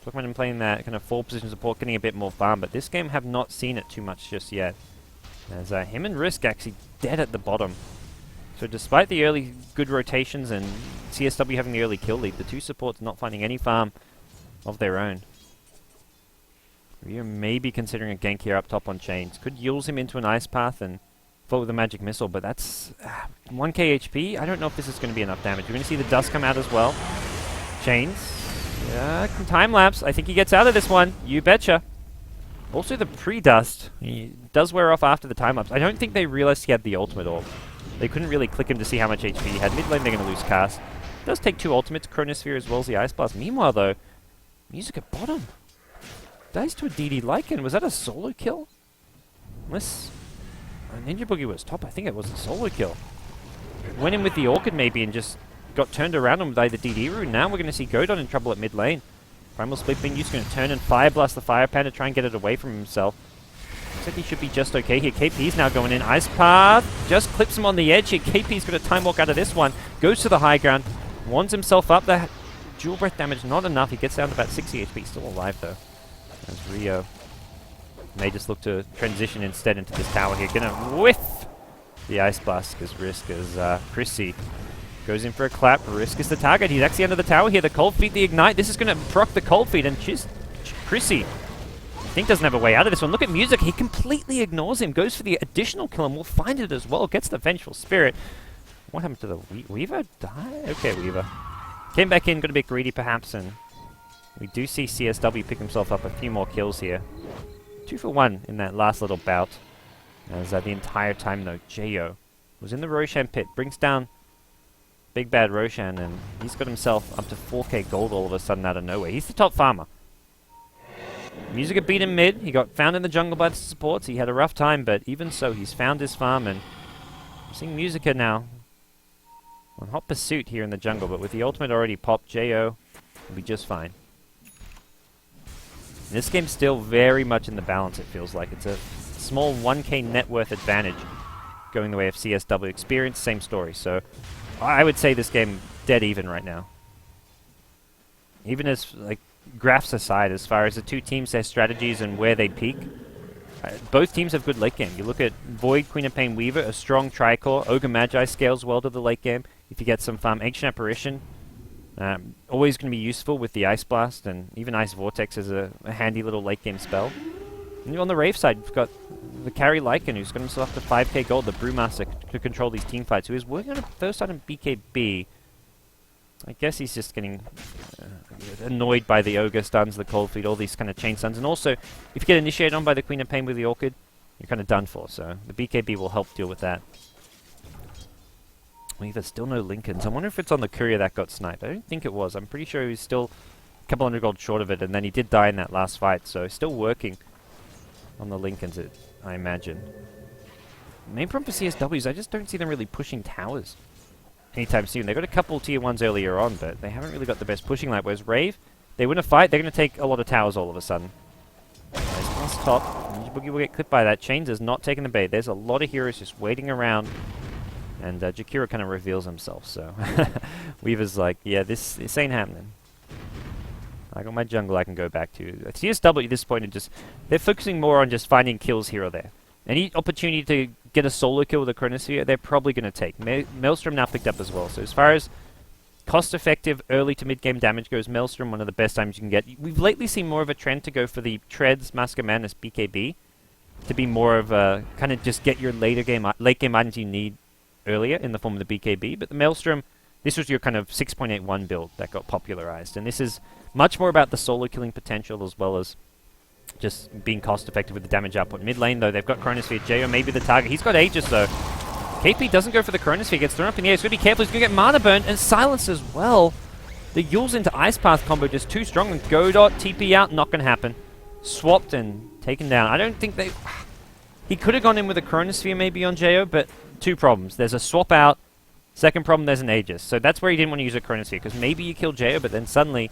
Talking about him playing that kind of 4-position support, getting a bit more farm, but this game have not seen it too much just yet. As him and Risk actually dead at the bottom. So despite the early good rotations and CSW having the early kill lead, the two supports not finding any farm of their own. Ryu may be considering a gank here up top on Chains. Could Yules him into an Ice Path and follow with a Magic Missile, but that's 1k HP. I don't know if this is going to be enough damage. You're going to see the dust come out as well. Chains. Yeah, time lapse. I think he gets out of this one. You betcha. Also the pre-dust. He does wear off after the time lapse. I don't think they realized he had the ultimate orb. They couldn't really click him to see how much HP he had. Mid lane, they're going to lose cast. Does take 2 ultimates, Chronosphere as well as the Ice Blast. Meanwhile, though, Music at bottom. Dies to a DD Lycan. Was that a solo kill? Unless Ninja Boogie was top, I think it was a solo kill. Went in with the Orchid maybe and just got turned around with either DD rune. Now we're going to see Godon in trouble at mid lane. Primal Split being used, going to turn and Fire Blast the Fire Panda, try and get it away from himself. Looks like he should be just okay here. KP's now going in. Ice Path just clips him on the edge here. KP's going to time walk out of this one. Goes to the high ground. Wands himself up. That dual breath damage not enough. He gets down to about 60 HP. Still alive though. As Rio may just look to transition instead into this tower here. Gonna whiff the Ice Blast because Risk is Chrissy. Goes in for a clap. Risk is the target. He's actually under the tower here. The Cold Feet, the Ignite. This is going to proc the Cold Feet and Chrissy, I think, doesn't have a way out of this one. Look at Music. He completely ignores him. Goes for the additional kill and we'll find it as well. Gets the Vengeful Spirit. What happened to the Weaver? Die? Okay, Weaver. Came back in, got a bit greedy perhaps, and we do see CSW pick himself up a few more kills here. 2 for 1 in that last little bout. As the entire time though, Jo was in the Roshan pit. Brings down Big Bad Roshan, and he's got himself up to 4k gold all of a sudden out of nowhere. He's the top farmer. Musica beat him mid. He got found in the jungle by the supports. He had a rough time, but even so, he's found his farm, and I'm seeing Musica now on hot pursuit here in the jungle, but with the ultimate already popped, Jo will be just fine. This game's still very much in the balance, it feels like. It's a small 1k net worth advantage going the way of CSW. Experience, same story. So I would say this game dead even right now. Even as, like, graphs aside, as far as the two teams, their strategies and where they peak, both teams have good late game. You look at Void, Queen of Pain, Weaver, a strong Tricore. Ogre Magi scales well to the late game. If you get some farm, Ancient Apparition, always going to be useful with the Ice Blast, and even Ice Vortex is a handy little late game spell. And on the Rave side, we've got the carry Lycan, who's got himself up to 5k gold, the Brewmaster, to control these team fights, who is working on a first item BKB. I guess he's just getting annoyed by the Ogre stuns, the Cold Feet, all these kind of chain stuns. And also, if you get initiated on by the Queen of Pain with the Orchid, you're kind of done for. So the BKB will help deal with that. There's still no Lincolns. I wonder if it's on the Courier that got sniped. I don't think it was. I'm pretty sure he was still a couple hundred gold short of it, and then he did die in that last fight. So still working on the Lincolns, I imagine. Main problem for CSW is I just don't see them really pushing towers anytime soon. They got a couple tier 1s earlier on, but they haven't really got the best pushing light. Whereas Rave, they win a fight, they're going to take a lot of towers all of a sudden. Nice past top. Boogie will get clipped by that. Chains is not taking the bait. There's a lot of heroes just waiting around. And Jakiro kind of reveals himself, so Weaver's like, yeah, this ain't happening. I got my jungle I can go back to. CSW at this point, they're focusing more on just finding kills here or there. Any opportunity to get a solo kill with a Chronosphere, they're probably going to take. Maelstrom now picked up as well, so as far as cost-effective early to mid-game damage goes, Maelstrom, one of the best items you can get. We've lately seen more of a trend to go for the Treads, Mask of Madness, BKB, to be more of a, kind of just get your late game items you need earlier in the form of the BKB, but the Maelstrom, this was your kind of 6.81 build that got popularized, and this is much more about the solo killing potential as well as just being cost effective with the damage output. Mid lane though, they've got Chronosphere. Jo may be the target. He's got Aegis though. KP doesn't go for the Chronosphere, gets thrown up in the air. He's got to be careful, he's going to get Mana Burn and Silence as well. The Yules into Ice Path combo just too strong, and Godot, TP out, not going to happen. Swapped and taken down. I don't think they... He could have gone in with a Chronosphere maybe on Jo, but two problems. There's a swap out. Second problem, there's an Aegis. So that's where he didn't want to use a Chronosphere, because maybe you kill Jo, but then suddenly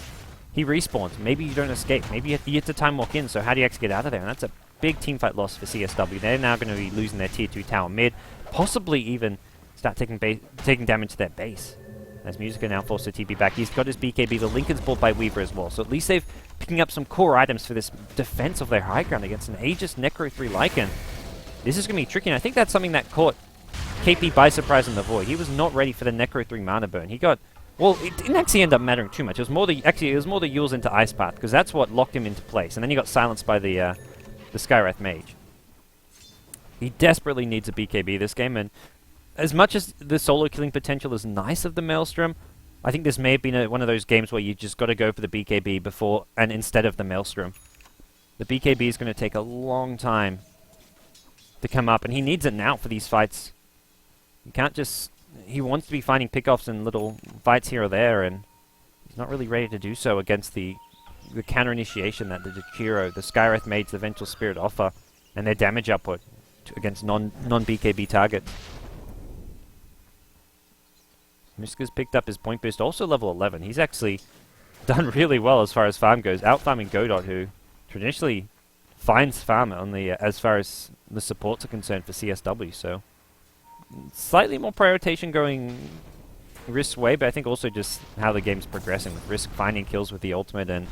he respawns. Maybe you don't escape. Maybe you have to time walk in, so how do you actually get out of there? And that's a big teamfight loss for CSW. They're now going to be losing their tier 2 tower mid, possibly even start taking damage to their base. As Musica now forced to TP back. He's got his BKB. The Lincoln's bought by Weaver as well. So at least they've picking up some core items for this defense of their high ground against an Aegis Necro 3 Lycan. This is going to be tricky, and I think that's something that caught KP by surprise in the Void. He was not ready for the Necro 3 Mana Burn. He got... Well, it didn't actually end up mattering too much. It was more the... Actually, it was more the Yules into Ice Path, because that's what locked him into place. And then he got silenced by the Skywrath Mage. He desperately needs a BKB this game, and as much as the solo killing potential is nice of the Maelstrom, I think this may have been one of those games where you just got to go for the BKB before and instead of the Maelstrom. The BKB is going to take a long time to come up, and he needs it now for these fights. You can't just... He wants to be finding pickoffs and little fights here or there, and he's not really ready to do so against the counter initiation that the Jakiro, the Skywrath Mage, the Vengeful Spirit offer, and their damage output against non-BKB targets. Miska's picked up his point boost, also level 11. He's actually done really well as far as farm goes, out-farming Godot, who traditionally finds farm on the as far as the supports are concerned for CSW. So slightly more prioritization going Risk's way, but I think also just how the game's progressing, with Risk finding kills with the ultimate and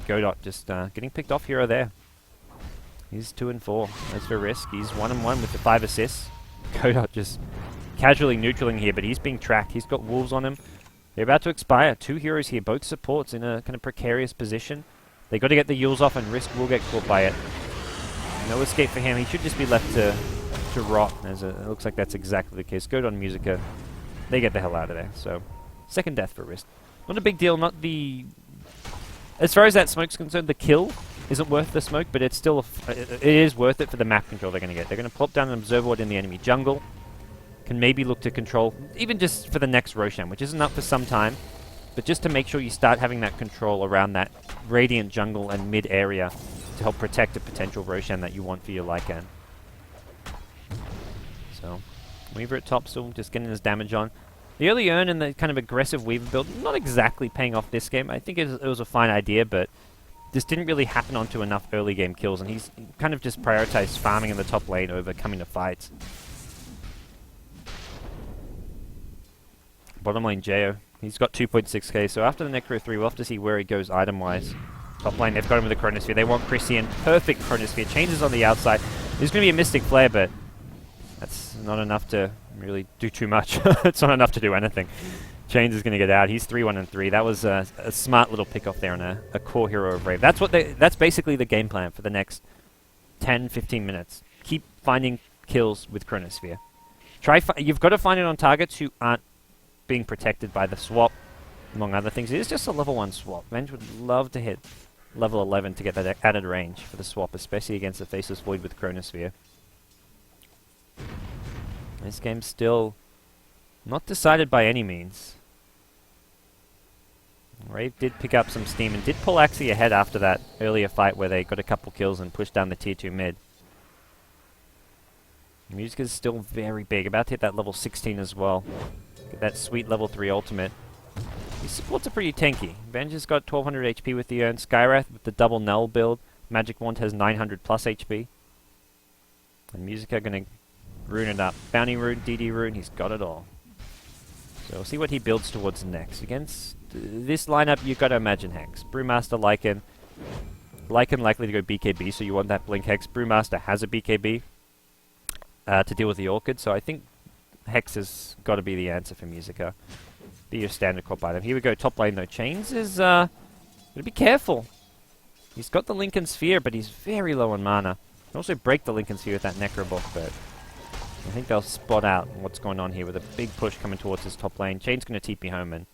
Godot just getting picked off here or there. He's 2 and 4. As for Risk, he's 1 and 1 with the 5 assists. Godot just casually neutraling here, but he's being tracked. He's got wolves on him. They're about to expire. 2 heroes here, both supports in a kind of precarious position. They got to get the Yules off, and Risk will get caught by it. No escape for him. He should just be left to rot, as it looks like that's exactly the case. Godot and Musica, they get the hell out of there. So, second death for Risk. Not a big deal, not the... As far as that smoke's concerned, the kill isn't worth the smoke, but it's still it is worth it for the map control they're going to get. They're going to plop down an Observer Ward in the enemy jungle. Can maybe look to control, even just for the next Roshan, which isn't up for some time, but just to make sure you start having that control around that Radiant jungle and mid area to help protect a potential Roshan that you want for your Lycan. So, Weaver at top still just getting his damage on. The early earn and the kind of aggressive Weaver build, not exactly paying off this game. I think it was a fine idea, but this didn't really happen onto enough early game kills, and he's kind of just prioritized farming in the top lane over coming to fights. Bottom lane, Jo. He's got 2.6k, so after the Necro 3, we'll have to see where he goes item-wise. Top lane, they've got him with the Chronosphere. They want Christian. Perfect Chronosphere. Changes on the outside. There's going to be a Mystic Flare, but that's not enough to really do too much. It's not enough to do anything. Chains is going to get out. He's 3-1-3. That was a smart little pick off there on a core hero of Rave. That's basically the game plan for the next 10-15 minutes. Keep finding kills with Chronosphere. You've got to find it on targets who aren't being protected by the swap. among other things. It is just a level 1 swap. Venge would love to hit level 11 to get that added range for the swap, especially against the Faceless Void with Chronosphere. This game's still not decided by any means. Rave did pick up some steam and did pull Axie ahead after that earlier fight where they got a couple kills and pushed down the tier 2 mid. Music is still very big, about to hit that level 16 as well. Get that sweet level 3 ultimate. These supports are pretty tanky. Venge has got 1200 HP with the urn. Skywrath with the double null build. Magic Wand has 900 plus HP. And Music are going to rune it up. Bounty rune, DD rune, he's got it all. So we'll see what he builds towards next. Against this lineup, you've got to imagine Hex. Brewmaster, Lycan. Lycan likely to go BKB, so you want that Blink Hex. Brewmaster has a BKB to deal with the Orchid, so I think Hex has got to be the answer for Musica. Be your standard corp item. Here we go, top lane though. Chains is, gotta be careful. He's got the Lincoln Sphere, but he's very low on mana. Can also break the Lincoln Sphere with that Necrobook, but I think they'll spot out what's going on here with a big push coming towards his top lane. Chain's gonna TP home, and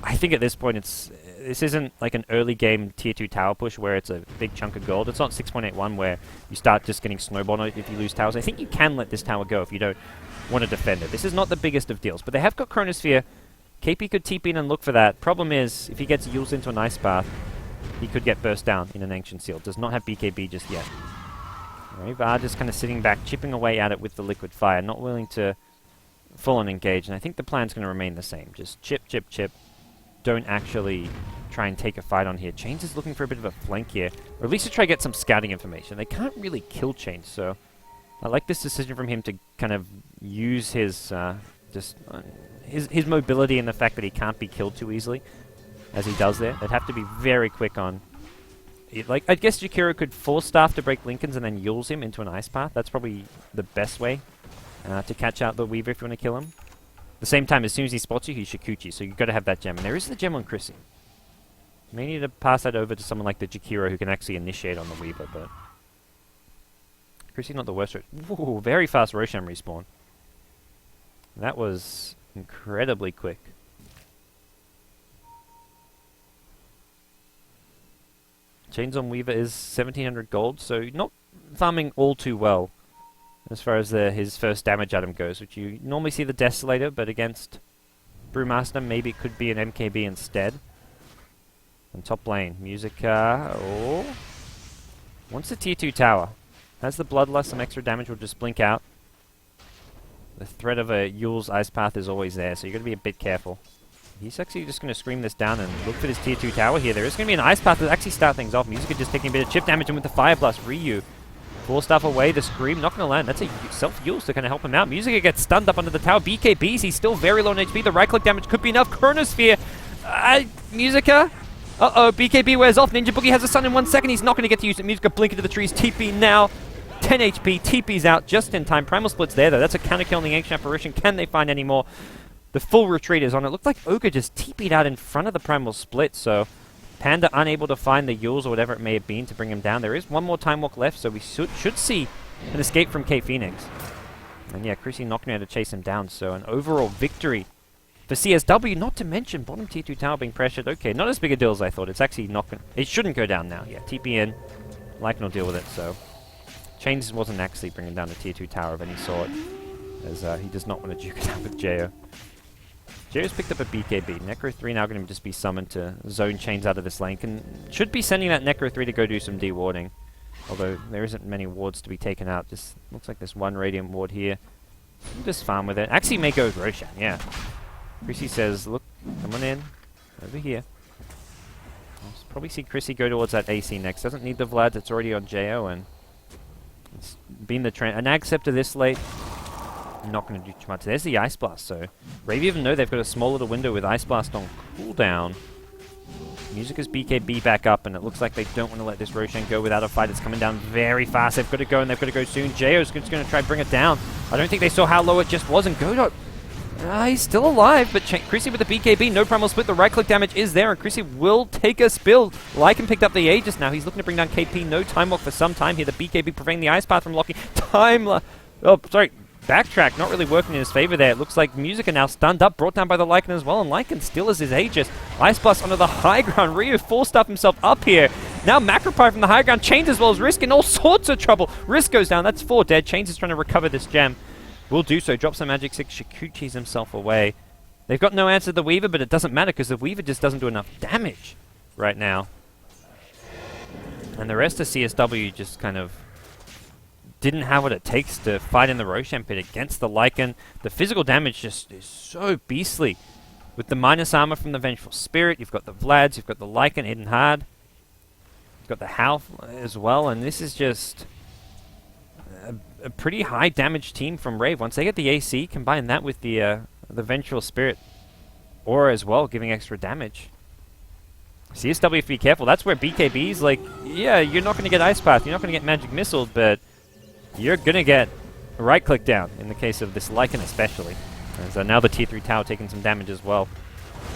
I think at this point this isn't like an early game tier 2 tower push where it's a big chunk of gold. It's not 6.81 where you start just getting snowballed on it if you lose towers. I think you can let this tower go if you don't want to defend it. This is not the biggest of deals, but they have got Chronosphere. KP could TP in and look for that. Problem is, if he gets Yules into an Ice Path, he could get burst down in an Ancient Seal. Does not have BKB just yet. Rave are just kind of sitting back, chipping away at it with the Liquid Fire, not willing to full on engage, and I think the plan's going to remain the same. Just chip, chip, chip. Don't actually try and take a fight on here. Chains is looking for a bit of a flank here, or at least to try to get some scouting information. They can't really kill Chains, so I like this decision from him to kind of use his his mobility and the fact that he can't be killed too easily, as he does there. They'd have to be very quick on it. Like, I guess Jakiro could force staff to break Lincolns and then Yules him into an Ice Path. That's probably the best way to catch out the Weaver if you want to kill him. At the same time, as soon as he spots you, he's Shikuchi, so you've got to have that gem. And there is the gem on Chrissy. You may need to pass that over to someone like the Jakiro who can actually initiate on the Weaver, but Chrissy's not the worst. Whoa, very fast Roshan respawn. That was incredibly quick. Chains on Weaver is 1700 gold, so not farming all too well as far as his first damage item goes, which you normally see the Desolator, but against Brewmaster, maybe it could be an MKB instead. And top lane, Musica, wants the tier 2 tower. Has the Bloodlust, some extra damage will just blink out. The threat of a Yule's Ice Path is always there, so you've got to be a bit careful. He's actually just going to scream this down and look for this tier 2 tower here. There is going to be an Ice Path that actually start things off. Musica just taking a bit of chip damage, and with the Fire Blast, Ryu. 4 staff away, the Scream, not going to land. That's a self-Yules to kind of help him out. Musica gets stunned up under the tower. BKBs, he's still very low on HP. The right-click damage could be enough. Chronosphere, Musica. BKB wears off. Ninja Boogie has a stun in 1 second. He's not going to get to use it. Musica blink into the trees. TP now. 10 HP. TP's out just in time. Primal Split's there, though. That's a counter kill on the Ancient Apparition. Can they find any more? The full retreat is on. It looked like Ogre just TP'd out in front of the Primal Split, so Panda unable to find the Yules or whatever it may have been to bring him down. There is one more Time Walk left, so we should see an escape from K Phoenix. And yeah, Chrissy not going to be able to chase him down, so an overall victory for CSW, not to mention bottom tier 2 tower being pressured. Okay, not as big a deal as I thought. It's actually not going to... It shouldn't go down now. Yeah, TP in. Lycan will deal with it, so Chains wasn't actually bringing down the tier 2 tower of any sort, as he does not want to duke it out with Jo. Jo's picked up a BKB. Necro 3 now going to just be summoned to zone Chains out of this lane. Should be sending that Necro 3 to go do some dewarding. Although there isn't many wards to be taken out. Just looks like this one Radiant ward here. We'll just farm with it. Actually may go Roshan, yeah. Chrissy says, look, come on in. Over here. I'll probably see Chrissy go towards that AC next. Doesn't need the Vlad, it's already on Jo, and it's been the trend. An Ag Scepter this late. Not going to do too much. There's the Ice Blast, so Rave, even though they've got a small little window with Ice Blast on cooldown, Musica's BKB back up, and it looks like they don't want to let this Roshan go without a fight. It's coming down very fast. They've got to go, and they've got to go soon. Jo's just going to try and bring it down. I don't think they saw how low it just was, and Godot, he's still alive, but Chrissy with the BKB, no Primal Split. The right-click damage is there, and Chrissy will take a spill. Lycan picked up the Aegis now. He's looking to bring down KP. No Time Walk for some time here. The BKB preventing the Ice Path from locking. backtrack not really working in his favor there. It looks like Musica now stunned up, brought down by the Lycan as well, and Lycan still has his Aegis. Ice Blast onto the high ground. Ryu forced up himself up here. Now Macropie from the high ground. Chains as well as Risk in all sorts of trouble. Risk goes down. That's 4 dead. Chains is trying to recover this gem. Will do so. Drops a Magic 6. Shikuchi's himself away. They've got no answer to the Weaver, but it doesn't matter because the Weaver just doesn't do enough damage right now. And the rest of CSW just kind of didn't have what it takes to fight in the Roshan pit against the Lycan. The physical damage just is so beastly. With the minus armor from the Vengeful Spirit, you've got the Vlads, you've got the Lycan hidden hard. You've got the Half as well, and this is just a pretty high damage team from Rave. Once they get the AC, combine that with the Vengeful Spirit aura as well, giving extra damage. CSW, be careful. That's where BKB's like, yeah, you're not going to get Ice Path, you're not going to get Magic Missile, but you're going to get a right-click down, in the case of this Lycan especially. As now the Tier 3 tower taking some damage as well.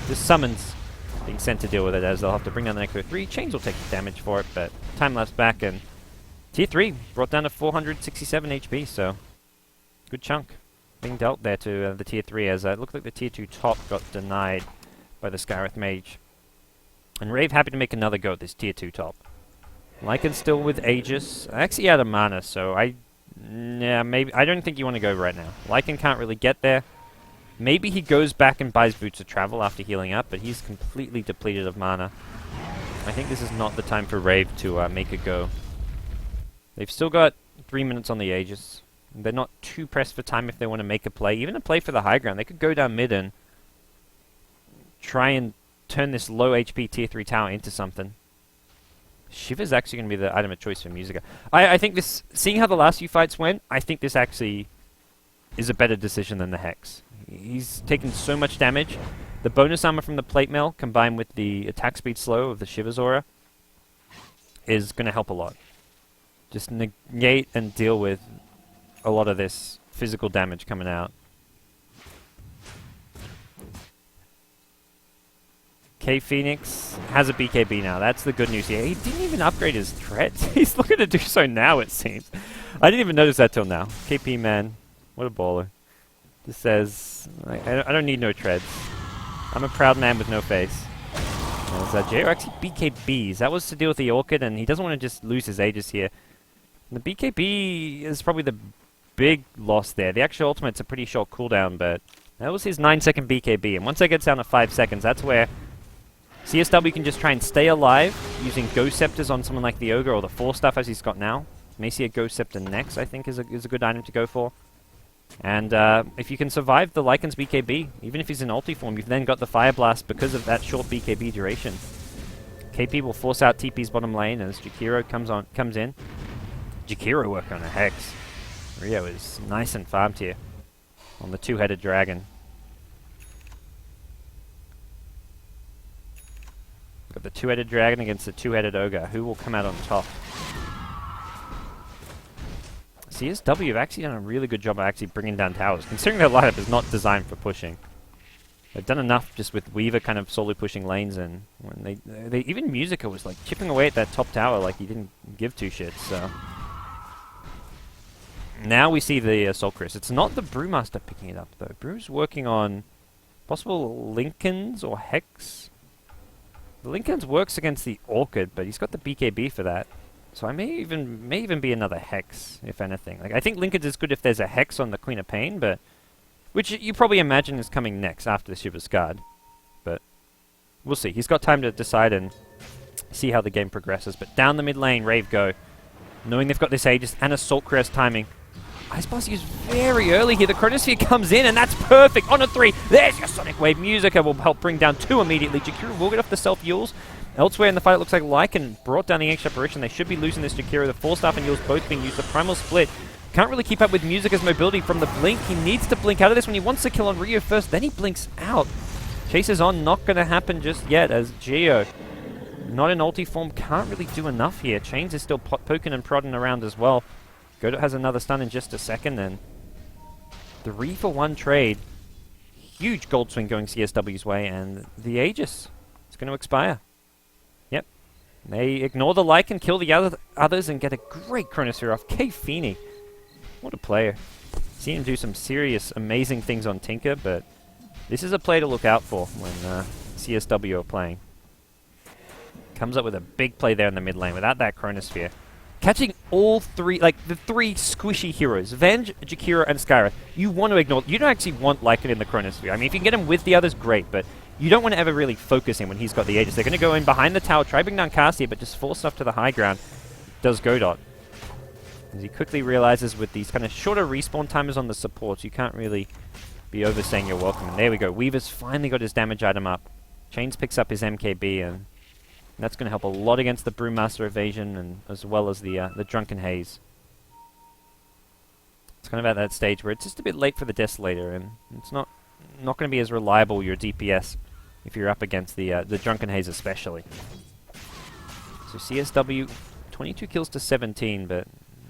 Just summons being sent to deal with it, as they'll have to bring down the Necro 3. Chains will take the damage for it, but time lapse back, and Tier 3 brought down to 467 HP, so good chunk being dealt there to the Tier 3, as it looked like the Tier 2 top got denied by the Skywrath Mage. And Rave happy to make another go at this Tier 2 top. Lycan still with Aegis. Actually out of mana, so maybe I don't think you want to go right now. Lycan can't really get there. Maybe he goes back and buys Boots of Travel after healing up, but he's completely depleted of mana. I think this is not the time for Rave to make a go. They've still got 3 minutes on the Aegis. They're not too pressed for time if they want to make a play. Even a play for the high ground. They could go down mid and try and turn this low HP Tier 3 tower into something. Shiva's actually going to be the item of choice for Musica. I think this, seeing how the last few fights went, I think this actually is a better decision than the Hex. He's taken so much damage. The bonus armor from the plate mail combined with the attack speed slow of the Shiva's aura is going to help a lot. Just negate and deal with a lot of this physical damage coming out. K Phoenix has a BKB now. That's the good news here. He didn't even upgrade his treads. He's looking to do so now, it seems. I didn't even notice that till now. KP, man. What a baller. Just says, I don't need no treads. I'm a proud man with no face. There's JR actually BKBs. That was to deal with the Orchid, and he doesn't want to just lose his Aegis here. And the BKB is probably the big loss there. The actual ultimate's a pretty short cooldown, but that was his 9-second BKB. And once that gets down to 5 seconds, that's where CSW can just try and stay alive using Ghost Scepters on someone like the Ogre or the 4 stuff as he's got now. May see a Ghost Scepter next, I think, is a good item to go for. And if you can survive the Lycan's BKB, even if he's in ulti form, you've then got the Fire Blast because of that short BKB duration. KP will force out TP's bottom lane as Jakiro comes in. Jakiro working on a Hex. Rio is nice and farmed here on the 2-headed dragon. Got the 2-headed dragon against the 2-headed ogre. Who will come out on top? CSW have actually done a really good job of actually bringing down towers, considering their lineup is not designed for pushing. They've done enough just with Weaver kind of solo pushing lanes, and when they even Musica was like chipping away at that top tower like he didn't give two shits. So now we see the Assault Chris. It's not the Brewmaster picking it up though. Brew's working on possible Lincolns or Hex. The Lincolns works against the Orchid, but he's got the BKB for that. So I may even be another Hex, if anything. Like I think Lincoln's is good if there's a Hex on the Queen of Pain, but which you probably imagine is coming next after the Shiva's Guard. But we'll see. He's got time to decide and see how the game progresses. But down the mid lane, Rave go. Knowing they've got this Aegis and Assault Crest timing. Ice Blast used very early here. The Chronosphere comes in, and that's perfect. On a 3. There's your Sonic Wave. Musica will help bring down 2 immediately. Jakiro will get off the self-Yules. Elsewhere in the fight, it looks like Lycan brought down the extra apparition. They should be losing this Jakiro. The 4-staff and Yules both being used. The Primal Split can't really keep up with Musica's mobility from the blink. He needs to blink out of this when he wants to kill on Rio first. Then he blinks out. Chases on. Not going to happen just yet as Geo, not in ulti form, can't really do enough here. Chains is still poking and prodding around as well. Godot has another stun in just a second, and 3-for-1 trade. Huge gold swing going CSW's way, and the Aegis is going to expire. Yep. They ignore the Lycan, kill the others, and get a great Chronosphere off. K Feeney. What a player. Seen him do some serious, amazing things on Tinker, but this is a play to look out for when CSW are playing. Comes up with a big play there in the mid lane without that Chronosphere. Catching all three, like the three squishy heroes, Venge, Jakiro, and Skyra, you want to ignore. You don't actually want Lycan in the Chronosphere. I mean, if you can get him with the others, great, but you don't want to ever really focus him when he's got the Aegis. They're going to go in behind the tower, try bring down Cassia, but just force stuff to the high ground. Does Godot. As he quickly realizes with these kind of shorter respawn timers on the supports, you can't really be overstaying your welcome. And there we go. Weaver's finally got his damage item up. Chains picks up his MKB, and that's going to help a lot against the Brewmaster evasion, and as well as the Drunken Haze. It's kind of at that stage where it's just a bit late for the Desolator, and it's not going to be as reliable, your DPS, if you're up against the Drunken Haze especially. So CSW, 22 kills to 17, but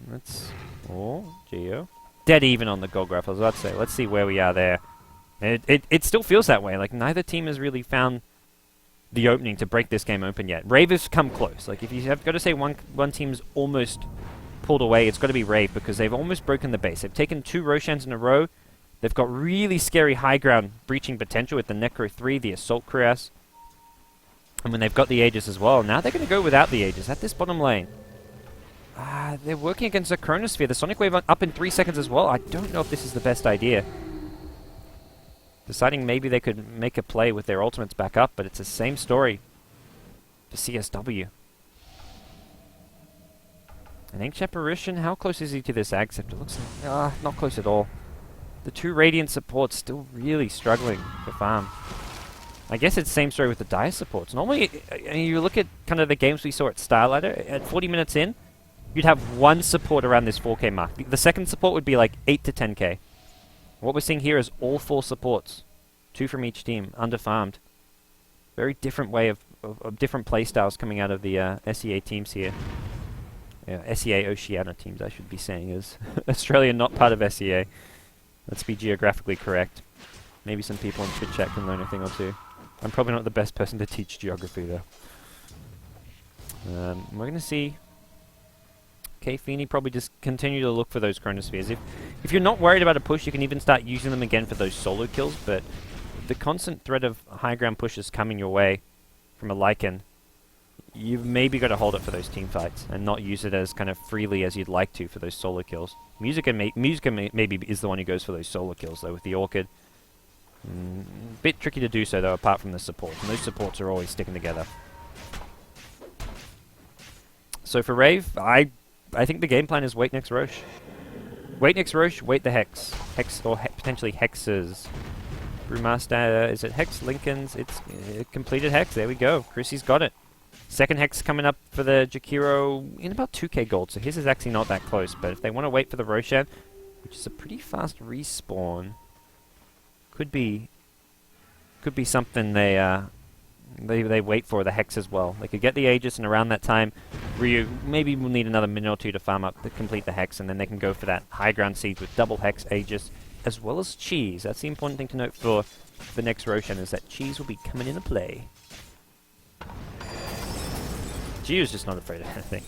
that's... Oh, Geo. Dead even on the gold graph, I was about to say. Let's see where we are there. It still feels that way. Like, neither team has really found the opening to break this game open yet. Rave has come close. Like, if you have got to say one team's almost pulled away, it's got to be Rave, because they've almost broken the base. They've taken 2 Roshans in a row. They've got really scary high ground breaching potential with the Necro 3, the Assault Cuirass. And when they've got the Aegis as well, now they're going to go without the Aegis at this bottom lane. They're working against a Chronosphere. The Sonic Wave up in 3 seconds as well. I don't know if this is the best idea. Deciding maybe they could make a play with their ultimates back up, but it's the same story for CSW. An Ancient Apparition, how close is he to this Agcept? It looks like, not close at all. The 2 Radiant supports still really struggling to farm. I guess it's the same story with the Dire supports. Normally, you look at kind of the games we saw at Starlighter, at 40 minutes in, you'd have 1 support around this 4k mark. The second support would be like 8 to 10k. What we're seeing here is all 4 supports. 2 from each team, underfarmed. Very different way of different playstyles coming out of the SEA teams here. SEA Oceania teams, I should be saying, is Australia not part of SEA. Let's be geographically correct. Maybe some people in Twitch chat can learn a thing or two. I'm probably not the best person to teach geography, though. We're going to see K-Feeny probably just continue to look for those Chronospheres. If you're not worried about a push, you can even start using them again for those solo kills, but the constant threat of high ground pushes coming your way from a Lycan, you've maybe got to hold it for those team fights and not use it as kind of freely as you'd like to for those solo kills. Musica maybe is the one who goes for those solo kills, though, with the Orchid. Bit tricky to do so, though, apart from the support. And those supports are always sticking together. So for Rave, I think the game plan is wait next Roche. Wait next Roche, wait the Hex. Hex, or potentially Hexes. Brewmaster, is it Hex? Lincoln's, it's completed Hex, there we go. Chrissy's got it. Second Hex coming up for the Jakiro in about 2k gold, so his is actually not that close, but if they want to wait for the Roshan, which is a pretty fast respawn, could be something they wait for the Hex as well. They could get the Aegis, and around that time, Ryu maybe will need another minute or 2 to farm up to complete the Hex, and then they can go for that high ground siege with double Hex, Aegis, as well as Cheese. That's the important thing to note for the next Roshan, is that Cheese will be coming into play. Gio's just not afraid of anything.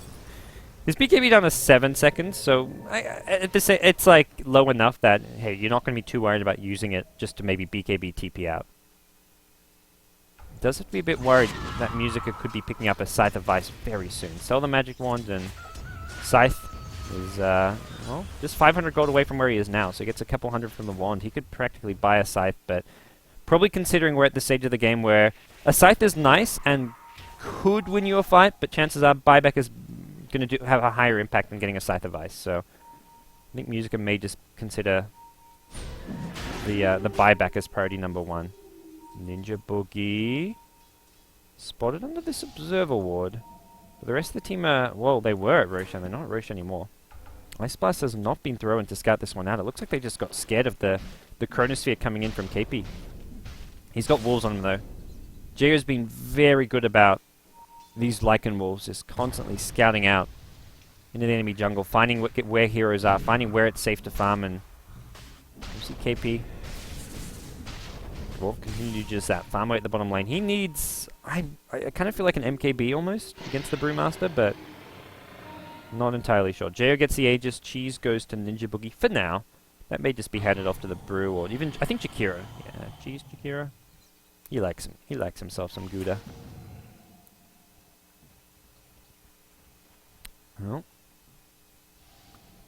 His BKB down to 7 seconds, so it's like low enough that, hey, you're not going to be too worried about using it just to maybe BKB TP out. Does have to be a bit worried that Musica could be picking up a Scythe of Vice very soon. Sell the Magic Wand, and Scythe is, well, just 500 gold away from where he is now, so he gets a couple hundred from the Wand. He could practically buy a Scythe, but probably considering we're at the stage of the game where a Scythe is nice and could win you a fight, but chances are buyback is going to have a higher impact than getting a Scythe of Ice. So I think Musica may just consider the buyback as priority number 1. Ninja Boogie spotted under this Observer Ward. But the rest of the team are, well, they were at Roshan. They're not at Roshan anymore. Ice Blast has not been thrown to scout this one out. It looks like they just got scared of the Chronosphere coming in from KP. He's got Wolves on him, though. Gio's been very good about these Lycan Wolves, just constantly scouting out into the enemy jungle, finding where heroes are, finding where it's safe to farm, and you see KP will continue just that farm away at the bottom lane. He needs, I kind of feel like an MKB almost against the Brewmaster, but not entirely sure. Gio gets the Aegis, Cheese goes to Ninja Boogie for now. That may just be handed off to the Brew, or even, I think Jakiro. Yeah, geez, Jakiro. He likes himself some Gouda. Well.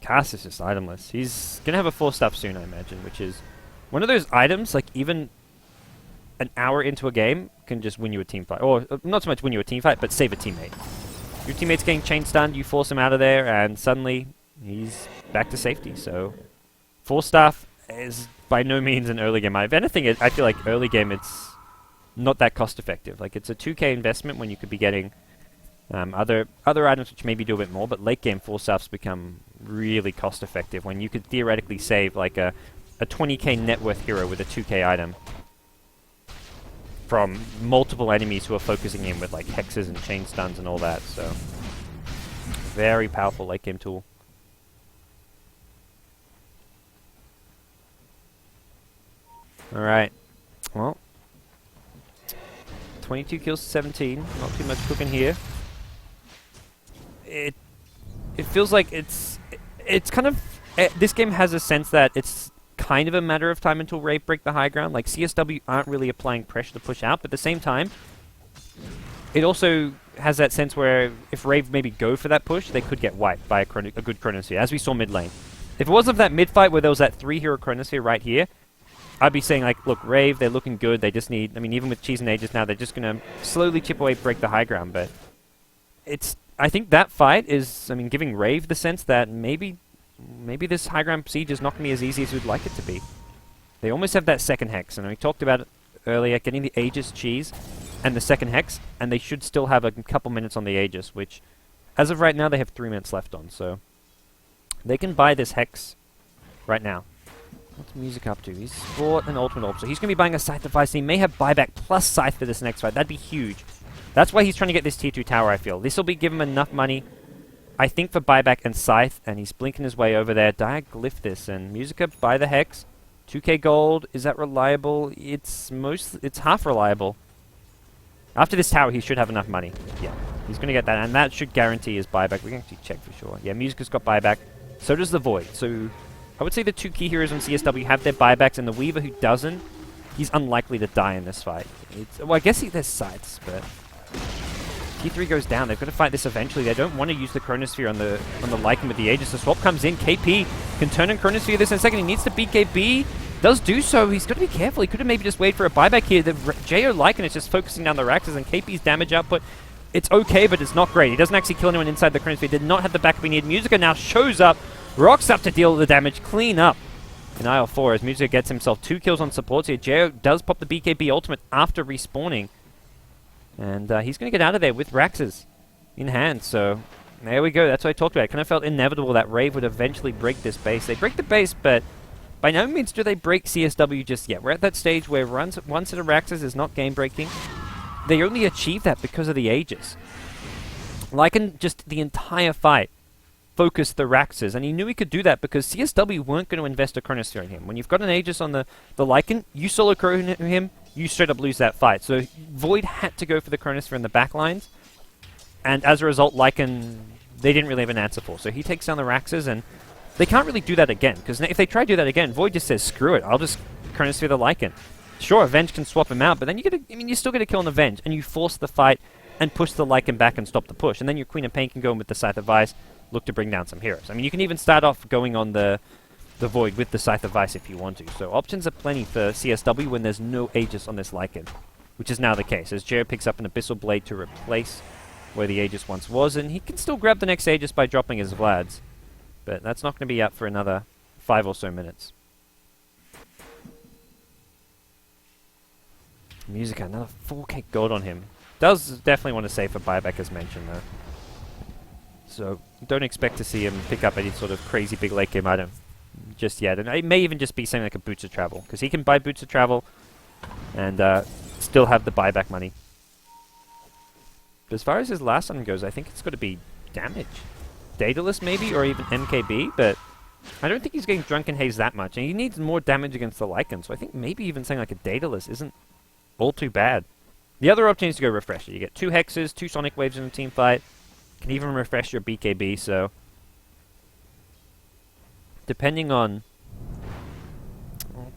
Cass is just itemless. He's gonna have a full stuff soon, I imagine, which is one of those items, like, even an hour into a game can just win you a team fight. Or, not so much win you a team fight, but save a teammate. Your teammate's getting chain stunned, you force him out of there, and suddenly he's back to safety. So, full staff is by no means an early game item. If anything, I feel like early game it's not that cost effective. Like, it's a 2k investment when you could be getting other items which maybe do a bit more, but late game full staffs become really cost effective when you could theoretically save like a 20k net worth hero with a 2k item from multiple enemies who are focusing in with like hexes and chain stuns and all that. So very powerful late game tool. Alright, well, 22 kills to 17, not too much cooking here. It feels like it's kind of, this game has a sense that it's kind of a matter of time until Rave break the high ground. Like, CSW aren't really applying pressure to push out, but at the same time, it also has that sense where if Rave maybe go for that push, they could get wiped by a good Chronosphere, as we saw mid lane. If it wasn't for that mid fight where there was that 3-hero Chronosphere right here, I'd be saying, like, look, Rave, they're looking good, they just need, I mean, even with Cheese and Aegis now, they're just going to slowly chip away, break the high ground, but it's, I think that fight is, I mean, giving Rave the sense that maybe this high ground siege is not going to be as easy as we'd like it to be. They almost have that second hex, and we talked about it earlier, getting the Aegis cheese and the second hex, and they should still have a couple minutes on the Aegis, which, as of right now, they have 3 minutes left on, so they can buy this hex right now. What's Music up to? He's bought an ultimate orb, so he's going to be buying a Scythe device. He may have buyback plus Scythe for this next fight. That'd be huge. That's why he's trying to get this tier 2 tower, I feel. This will be giving him enough money, I think, for buyback and Scythe, and he's blinking his way over there. Diaglyph this, and Musica, buy the Hex. 2k gold, is that reliable? It's half reliable. After this tower, he should have enough money. Yeah, he's going to get that, and that should guarantee his buyback. We can actually check for sure. Yeah, Musica's got buyback. So does the Void. So I would say the 2 key heroes on CSW have their buybacks, and the Weaver who doesn't, he's unlikely to die in this fight. Well, I guess there's Scythes, but T3 goes down. They've got to fight this eventually. They don't want to use the Chronosphere on the Lycan with the Aegis. The swap comes in. KP can turn on Chronosphere this in a second. He needs to beat KB. Does do so. He's got to be careful. He could have maybe just waited for a buyback here. The JO Lycan is just focusing down the Raxes, and KP's damage output, it's okay, but it's not great. He doesn't actually kill anyone inside the Chronosphere. Did not have the backup he needed. Musica now shows up, rocks up to deal the damage, clean up in IL4 as Musica gets himself 2 kills on supports here. JO does pop the BKB ultimate after respawning. And he's going to get out of there with Raxes in hand, so there we go. That's what I talked about. It kind of felt inevitable that Rave would eventually break this base. They break the base, but by no means do they break CSW just yet. We're at that stage where one set of Raxes is not game-breaking. They only achieve that because of the Aegis. Lycan, just the entire fight, focused the Raxes, and he knew he could do that because CSW weren't going to invest a Chronosphere in him. When you've got an Aegis on the Lycan, you solo chrono him, you straight up lose that fight. So Void had to go for the Chronosphere in the back lines, and as a result, Lycan, they didn't really have an answer for. So he takes down the Raxes, and they can't really do that again, because if they try to do that again, Void just says, screw it, I'll just Chronosphere the Lycan. Sure, Avenge can swap him out, but then you still get a kill on Avenge, and you force the fight and push the Lycan back and stop the push. And then your Queen of Pain can go in with the Scythe of Ice, look to bring down some heroes. I mean, you can even start off going on the Void with the Scythe of Ice if you want to. So options are plenty for CSW when there's no Aegis on this Lycan, which is now the case, as Jero picks up an Abyssal Blade to replace where the Aegis once was, and he can still grab the next Aegis by dropping his Vlads. But that's not going to be up for another 5 or so minutes. Musica, another 4k gold on him. Does definitely want to save for buyback as mentioned though. So don't expect to see him pick up any sort of crazy big late game item just yet. And it may even just be something like a Boots of Travel, because he can buy Boots of Travel and still have the buyback money. But as far as his last one goes, I think it's got to be damage. Daedalus maybe, or even MKB, but I don't think he's getting Drunken Haze that much. And he needs more damage against the Lycan, so I think maybe even something like a Daedalus isn't all too bad. The other option is to go Refresher. You get 2 Hexes, 2 Sonic Waves in a team fight. Can even refresh your BKB, so depending on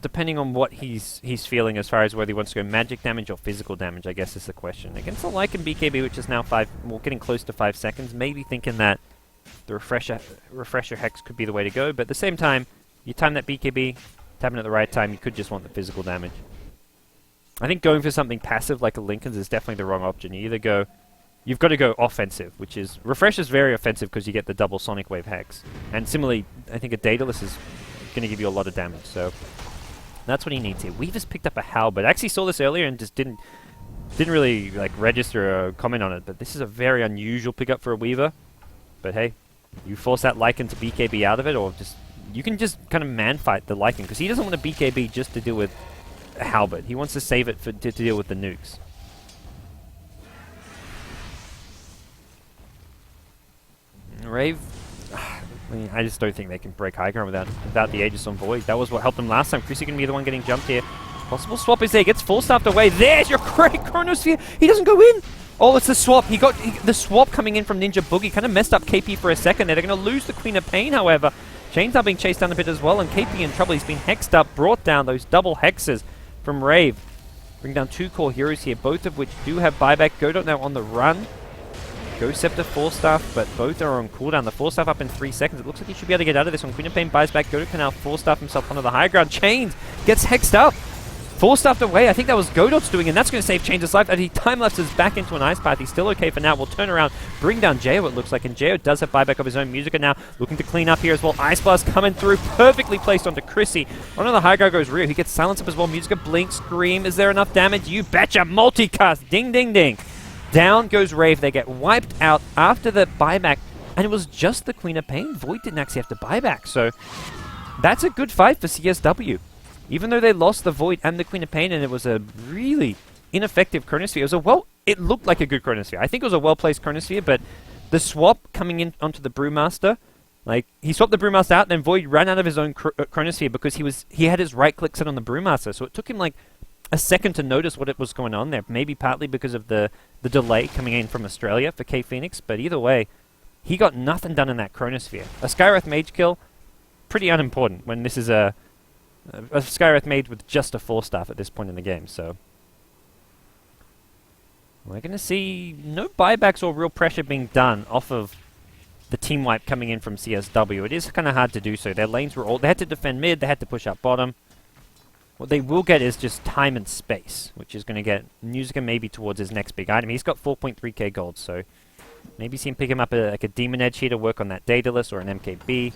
depending on what he's feeling as far as whether he wants to go magic damage or physical damage, I guess is the question. Against the Lycan BKB, which is now getting close to 5 seconds, maybe thinking that the refresher hex could be the way to go, but at the same time, you time that BKB, tapping at the right time, you could just want the physical damage. I think going for something passive like a Lincoln's is definitely the wrong option. You've got to go offensive, which is... Refresher's very offensive because you get the double Sonic Wave Hex. And similarly, I think a Daedalus is going to give you a lot of damage, so... That's what he needs here. Weaver's picked up a Halberd. I actually saw this earlier and just didn't really like register or comment on it, but this is a very unusual pickup for a Weaver. But hey, you force that Lycan to BKB out of it, or you can just kind of man-fight the Lycan, because he doesn't want to BKB just to deal with a Halberd. He wants to save it to deal with the nukes. Rave, I just don't think they can break high ground without the Aegis on Void. That was what helped them last time. Chrissy going to be the one getting jumped here. Possible swap is there. Gets full staffed away. There's your great Chronosphere. He doesn't go in. Oh, it's the swap. He got the swap coming in from Ninja Boogie. Kind of messed up KP for a second there. They're going to lose the Queen of Pain, however. Chains are being chased down a bit as well, and KP in trouble. He's been hexed up, brought down those double hexes from Rave. Bring down 2 core heroes here, both of which do have buyback. Godot now on the run. Go Scepter, Force Staff, but both are on cooldown. The Force Staff up in 3 seconds. It looks like he should be able to get out of this one. Queen of Pain buys back. Godot can now Force Staff himself onto the high ground. Chains gets hexed up. Force Staffed away. I think that was Godot's doing, and that's going to save Chains' life. As he time-lapses back into an Ice Path. He's still okay for now. We'll turn around, bring down Jao, it looks like, and Jao does have buyback of his own. Musica now looking to clean up here as well. Ice Blast coming through, perfectly placed onto Chrissy. Onto the high ground goes Rio. He gets silenced up as well. Musica, Blink, Scream. Is there enough damage? You betcha. Multicast. Ding, ding, ding. Down goes Rave. They get wiped out after the buyback, and it was just the Queen of Pain. Void didn't actually have to buyback, so that's a good fight for CSW. Even though they lost the Void and the Queen of Pain, and it was a really ineffective Chronosphere. It looked like a good Chronosphere. I think it was a well-placed Chronosphere, but the swap coming in onto the Brewmaster, like, he swapped the Brewmaster out, and then Void ran out of his own Chronosphere because he had his right-click set on the Brewmaster, so it took him, like, a second to notice what it was going on there. Maybe partly because of the delay coming in from Australia for K-Phoenix, but either way, he got nothing done in that Chronosphere. A Skywrath Mage kill, pretty unimportant when this is a Skywrath Mage with just a Force Staff at this point in the game, so... We're going to see no buybacks or real pressure being done off of the team wipe coming in from CSW. It is kind of hard to do so. Their lanes were all... They had to defend mid, they had to push up bottom. What they will get is just time and space, which is going to get Musica maybe towards his next big item. He's got 4.3k gold, so maybe see him pick him up like a Demon Edge here to work on that Daedalus or an MKB,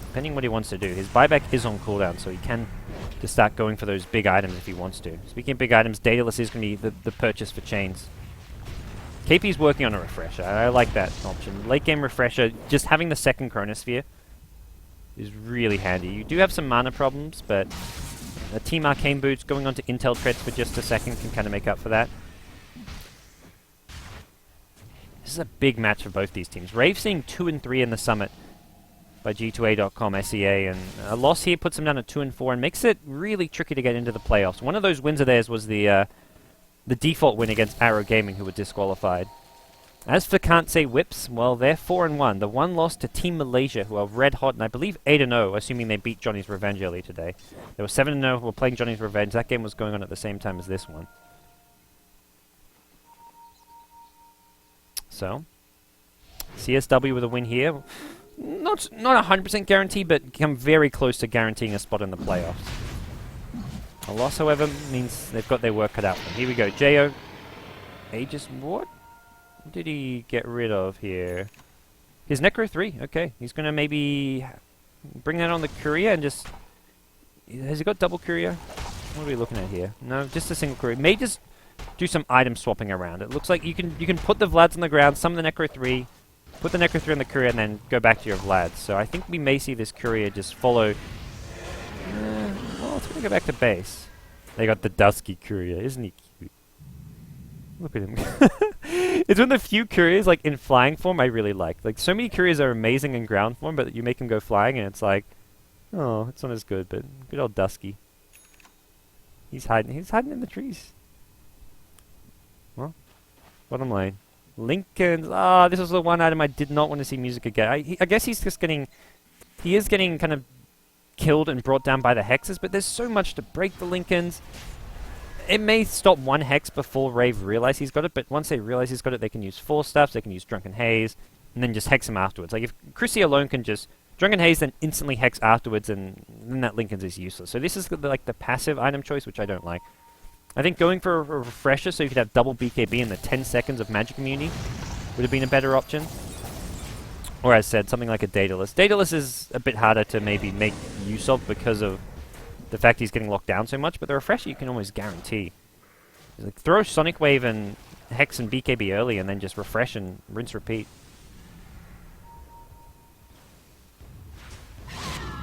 depending what he wants to do. His buyback is on cooldown, so he can just start going for those big items if he wants to. Speaking of big items, Daedalus is going to be the purchase for Chains. KP's working on a refresher. I like that option. Late game refresher, just having the second Chronosphere is really handy. You do have some mana problems, but Team Arcane Boots going on to Intel Treads for just a second can kind of make up for that. This is a big match for both these teams. Rave seeing 2 and 3 in the Summit by G2A.com SEA, and a loss here puts them down at 2 and 4 and makes it really tricky to get into the playoffs. One of those wins of theirs was the default win against Arrow Gaming, who were disqualified. As for Can't Say Whips, well, they're 4 and 1. The one loss to Team Malaysia, who are red hot, and I believe 8 and 0, assuming they beat Johnny's Revenge earlier today. They were 7 and 0, who were playing Johnny's Revenge. That game was going on at the same time as this one. So, CSW with a win here. Not 100% guarantee, but come very close to guaranteeing a spot in the playoffs. A loss, however, means they've got their work cut out for them. Here we go. Jao. Aegis, what did he get rid of here? His Necro 3. Okay. He's going to maybe bring that on the Courier and just... Has he got double Courier? What are we looking at here? No, just a single Courier. May just do some item swapping around. It looks like you can put the Vlads on the ground, summon the Necro 3, put the Necro 3 on the Courier, and then go back to your Vlads. So I think we may see this Courier just follow... well, it's going to go back to base. They got the Dusky Courier. Isn't he cute? Look at him. It's one of the few Couriers, like, in flying form I really like. Like, so many Couriers are amazing in ground form, but you make him go flying, and it's like, oh, it's not as good, but good old Dusky. He's hiding in the trees. Well, bottom lane. Lincoln's, this was the one item I did not want to see Musica get. I guess he's just getting, he is getting kind of killed and brought down by the hexes, but there's so much to break the Lincolns. It may stop one hex before Rave realize he's got it, but once they realize he's got it, they can use Force Staffs, they can use Drunken Haze, and then just hex him afterwards. Like, if Chrissy alone can just Drunken Haze, then instantly hex afterwards, and then that Lincoln's is useless. So this is like the passive item choice, which I don't like. I think going for a refresher so you could have double BKB in the 10 seconds of magic immunity would have been a better option. Or as said, something like a Daedalus. Daedalus is a bit harder to maybe make use of because of the fact he's getting locked down so much, but the refresher you can almost guarantee. Like, throw Sonic Wave and Hex and BKB early and then just refresh and rinse repeat.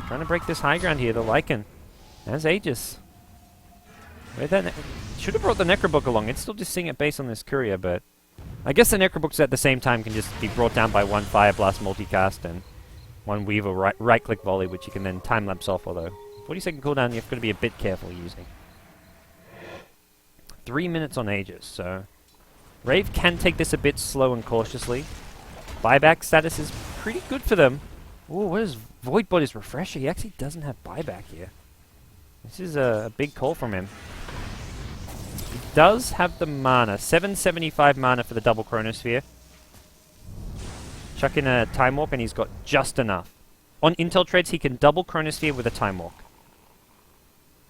Trying to break this high ground here, the Lycan. As Aegis. Where'd that should have brought the Necrobook along. It's still just seeing it based on this courier, but I guess the Necrobooks at the same time can just be brought down by one Fire Blast multicast and one Weaver right-click volley, which you can then time-lapse off, although 40-second cooldown you've got to be a bit careful using. 3 minutes on Aegis, so Rave can take this a bit slow and cautiously. Buyback status is pretty good for them. Ooh, what is Voidbody's refresher? He actually doesn't have buyback here. This is a big call from him. He does have the mana. 775 mana for the double Chronosphere. Chuck in a Time Walk and he's got just enough. On Intel Treads, he can double Chronosphere with a Time Walk.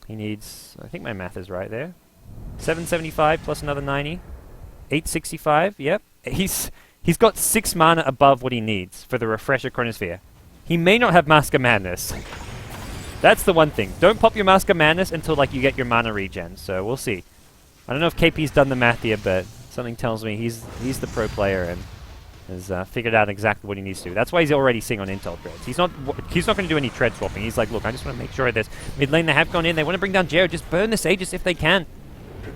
He needs, I think my math is right there, 775 plus another 90. 865, yep. He's got 6 mana above what he needs for the refresher Chronosphere. He may not have Mask of Madness. That's the one thing. Don't pop your Mask of Madness until like you get your mana regen, so we'll see. I don't know if KP's done the math here, but something tells me he's the pro player and has figured out exactly what he needs to do. That's why he's already seeing on Intel Treads. He's not going to do any tread swapping. He's like, look, I just want to make sure this mid lane they have gone in. They want to bring down Jero. Just burn this Aegis if they can.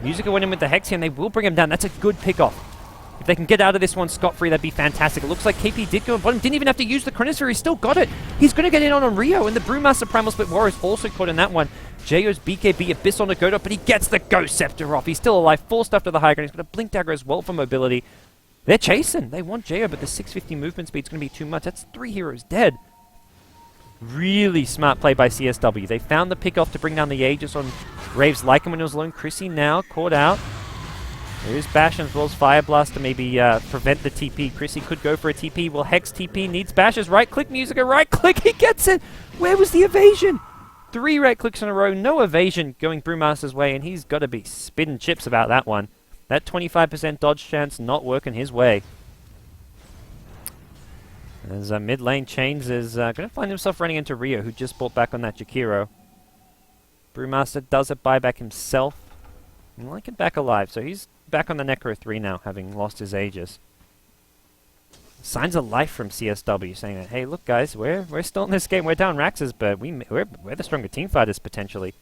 Musica went in with the Hex here, and they will bring him down. That's a good pick-off. If they can get out of this one scot-free, that'd be fantastic. It looks like KP did go on bottom. Didn't even have to use the Chronosphere. He still got it. He's going to get in on Rio, and the Brewmaster Primal Split Warrior is also caught in that one. Jeo's BKB Abyss on the Godot, but he gets the Ghost Scepter off. He's still alive. Full stuff to the high ground. He's got a Blink Dagger as well for mobility. They're chasing. They want Jeo, but the 650 movement speed's going to be too much. That's 3 heroes dead. Really smart play by CSW. They found the pick-off to bring down the Aegis on Rave's Lycan when it was alone. Chrissy now caught out. There is Bash as well as Fire Blast to maybe prevent the TP. Chrissy could go for a TP. Will Hex TP? Needs Bash's right-click. Musica right-click. He gets it. Where was the evasion? 3 right-clicks in a row. No evasion going Brewmaster's way, and he's got to be spitting chips about that one. That 25% dodge chance not working his way. As mid lane Chains is going to find himself running into Rio, who just bought back on that Jakiro. Brewmaster does a buyback himself. And Lycan back alive, so he's back on the Necro 3 now, having lost his Aegis. Signs of life from CSW, saying that, hey, look guys, we're still in this game. We're down Raxes, but we're the stronger team fighters potentially.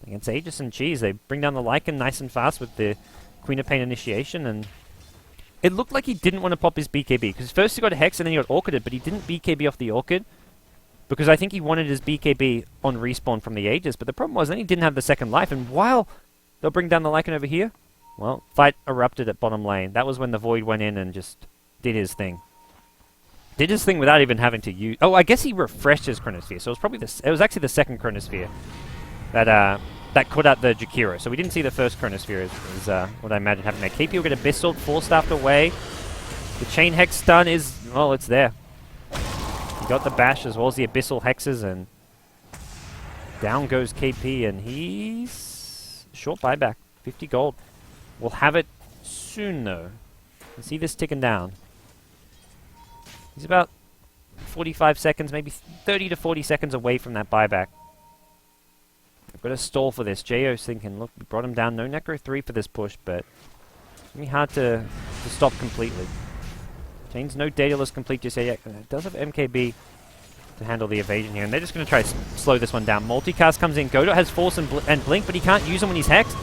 Against Aegis and Cheese, they bring down the Lycan nice and fast with the Queen of Pain initiation, and it looked like he didn't want to pop his BKB, because first he got Hex and then he got Orchided, but he didn't BKB off the Orchid, because I think he wanted his BKB on respawn from the Aegis, but the problem was then he didn't have the second life, and while they'll bring down the Lycan over here, well, fight erupted at bottom lane. That was when the Void went in and just did his thing. Did his thing without even having to use... Oh, I guess he refreshed his Chronosphere, so it was probably it was actually the second Chronosphere that caught out the Jakiro. So we didn't see the first Chronosphere is what I imagine happened there. KP will get Abyssal, 4-staffed away. The Chain Hex stun is... Well, it's there. He got the Bash as well as the Abyssal Hexes, and down goes KP, and he's... Short buyback. 50 gold. We'll have it soon, though. You see this ticking down. He's about 45 seconds, maybe 30 to 40 seconds away from that buyback. I've got to stall for this. Jeo's thinking, look, we brought him down. No Necro 3 for this push, but it's going to be hard to stop completely. Chain's no Daedalus complete just yet. It does have MKB to handle the evasion here, and they're just going to try to slow this one down. Multicast comes in. Godot has Force and Blink, but he can't use them when he's Hexed.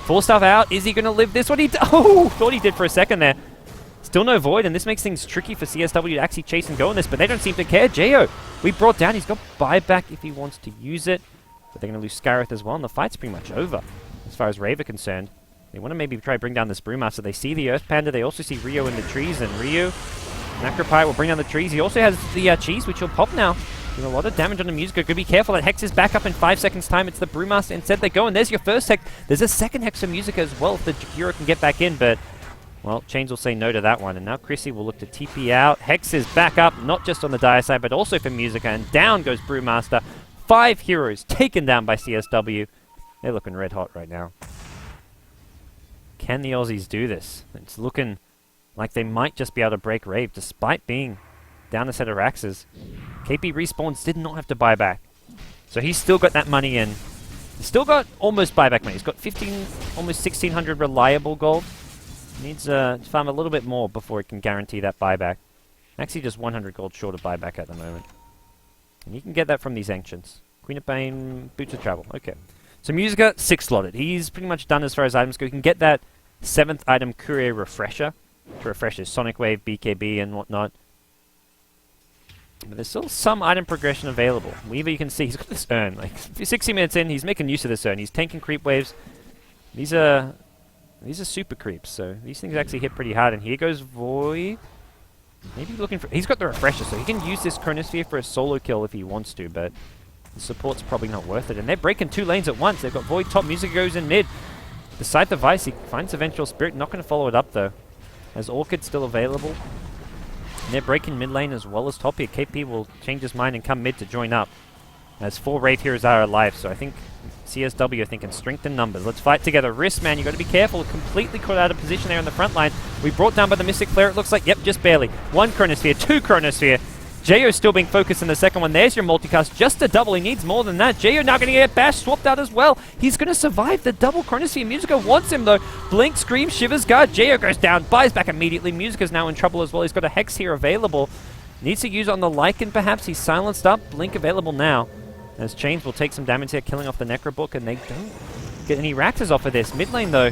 Full stuff out. Is he going to live this one? Oh, thought he did for a second there. Still no Void, and this makes things tricky for CSW to actually chase and go on this, but they don't seem to care. Jeo, we brought down. He's got buyback if he wants to use it, but they're going to lose Scarith as well, and the fight's pretty much over as far as Rave are concerned. They want to maybe try to bring down this Brewmaster. They see the Earth Panda. They also see Rio in the trees, and Rio, Necropyre will bring down the trees. He also has the Cheese, which will pop now. Doing a lot of damage on the Musica. Gotta be careful, that Hex is back up in 5 seconds time. It's the Brewmaster instead they go, and there's your first Hex. There's a second Hex for Musica as well if the Jakiro can get back in, but, well, Chains will say no to that one. And now Chrissy will look to TP out. Hex is back up, not just on the Dire side, but also for Musica, and down goes Brewmaster. 5 heroes taken down by CSW. They're looking red hot right now. Can the Aussies do this? It's looking like they might just be able to break Rave, despite being down a set of Raxes. KP Respawns did not have to buy back. So he's still got that money in. He's still got almost buyback money. He's got 15, almost 1,600 reliable gold. Needs to farm a little bit more before he can guarantee that buyback. Actually just 100 gold short of buyback at the moment. And you can get that from these Ancients. Queen of Pain, Boots of Travel. Okay. So Musica, 6 slotted. He's pretty much done as far as items go. He can get that 7th item Courier Refresher to refresh his Sonic Wave, BKB, and whatnot. But there's still some item progression available. Weaver, you can see, he's got this urn. Like, 60 minutes in, he's making use of this urn. He's tanking creep waves. These are super creeps, so these things actually hit pretty hard. And here goes Void. Maybe looking for... He's got the refresher, so he can use this Chronosphere for a solo kill if he wants to, but the support's probably not worth it. And they're breaking 2 lanes at once. They've got Void top, Music goes in mid. Beside the Vice, he finds Eventual Spirit. Not going to follow it up, though. As Orchid still available. And they're breaking mid lane as well as top here. KP will change his mind and come mid to join up. As 4 Rave heroes are alive, so I think CSW are thinking strength in numbers. Let's fight together. Wrist, man, you got to be careful. Completely caught out of position there on the front line. We brought down by the Mystic Flare, it looks like. Yep, just barely. 1 Chronosphere, 2 Chronosphere. Jo still being focused in the second one. There's your multicast. Just a double. He needs more than that. Jo now going to get Bash swapped out as well. He's going to survive the double. Chronosphere. Musica wants him though. Blink, Scream, Shivers, Guard. Jo goes down. Buys back immediately. Musica's now in trouble as well. He's got a Hex here available. Needs to use it on the Lycan perhaps. He's silenced up. Blink available now. As Chains will take some damage here, killing off the Necrobook, and they don't get any Raxes off of this. Mid lane though.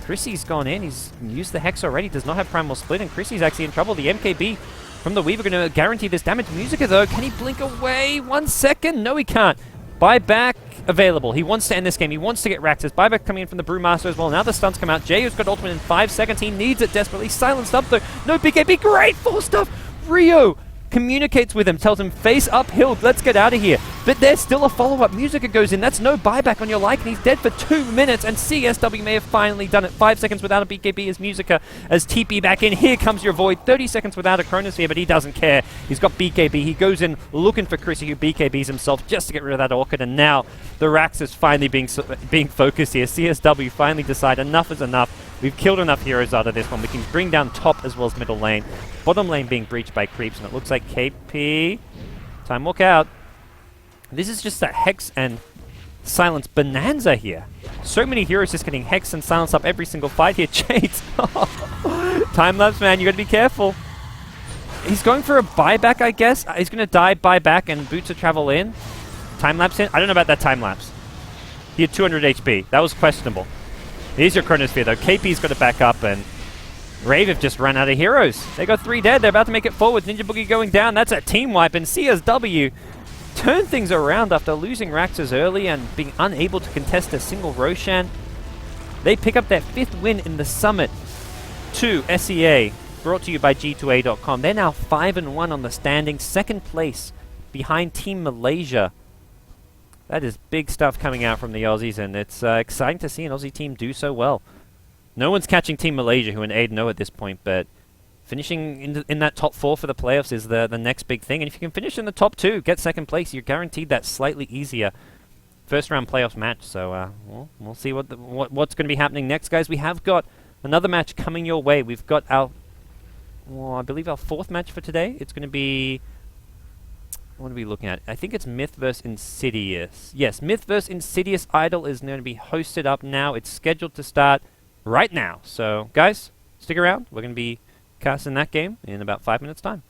Chrissy's gone in. He's used the Hex already. Does not have Primal Split, and Chrissy's actually in trouble. The MKB from the Weaver going to guarantee this damage. Musica though, can he blink away? 1 second? No, he can't. Buyback available. He wants to end this game. He wants to get Raxes. Buyback coming in from the Brewmaster as well. Now the stunts come out. Jo's got ultimate in 5 seconds. He needs it desperately. Silenced up though. No BKB. Great full stuff. Rio communicates with him, tells him face uphill, let's get out of here. But there's still a follow-up. Musica goes in. That's no buyback on your Lycan. He's dead for 2 minutes, and CSW may have finally done it. 5 seconds without a BKB as Musica, as TP back in. Here comes your Void. 30 seconds without a Chronosphere, but he doesn't care. He's got BKB. He goes in looking for Chrissy, who BKBs himself just to get rid of that Orchid, and now the Rax is finally being focused here. CSW finally decide enough is enough. We've killed enough heroes out of this one. We can bring down top as well as middle lane. Bottom lane being breached by creeps, and it looks like KP... Time walk out. This is just a Hex and Silence bonanza here. So many heroes just getting Hex and Silence up every single fight here. Chains. Time lapse, man. You gotta be careful. He's going for a buyback, I guess. He's gonna die, buyback, and Boots of Travel in. Time lapse in. I don't know about that time lapse. He had 200 HP. That was questionable. Here's your Chronosphere though. KP's got to back up, and Rave have just run out of heroes. They got 3 dead. They're about to make it forward. Ninja Boogie going down. That's a team wipe, and CSW turn things around after losing Raxes early and being unable to contest a single Roshan. They pick up their 5th win in the Summit 2 SEA, brought to you by G2A.com. They're now 5-1 on the standings, 2nd place behind Team Malaysia. That is big stuff coming out from the Aussies, and it's exciting to see an Aussie team do so well. No one's catching Team Malaysia, who are 8-0 at this point, but finishing in that top 4 for the playoffs is the next big thing. And if you can finish in the top 2, get 2nd place, you're guaranteed that slightly easier first-round playoffs match. So we'll see what's going to be happening next, guys. We have got another match coming your way. We've got our, well, I believe our 4th match for today. It's going to be... What are we looking at? I think it's Myth vs. Insidious. Yes, Myth vs. Insidious Idol is going to be hosted up now. It's scheduled to start right now. So, guys, stick around. We're going to be casting that game in about 5 minutes' time.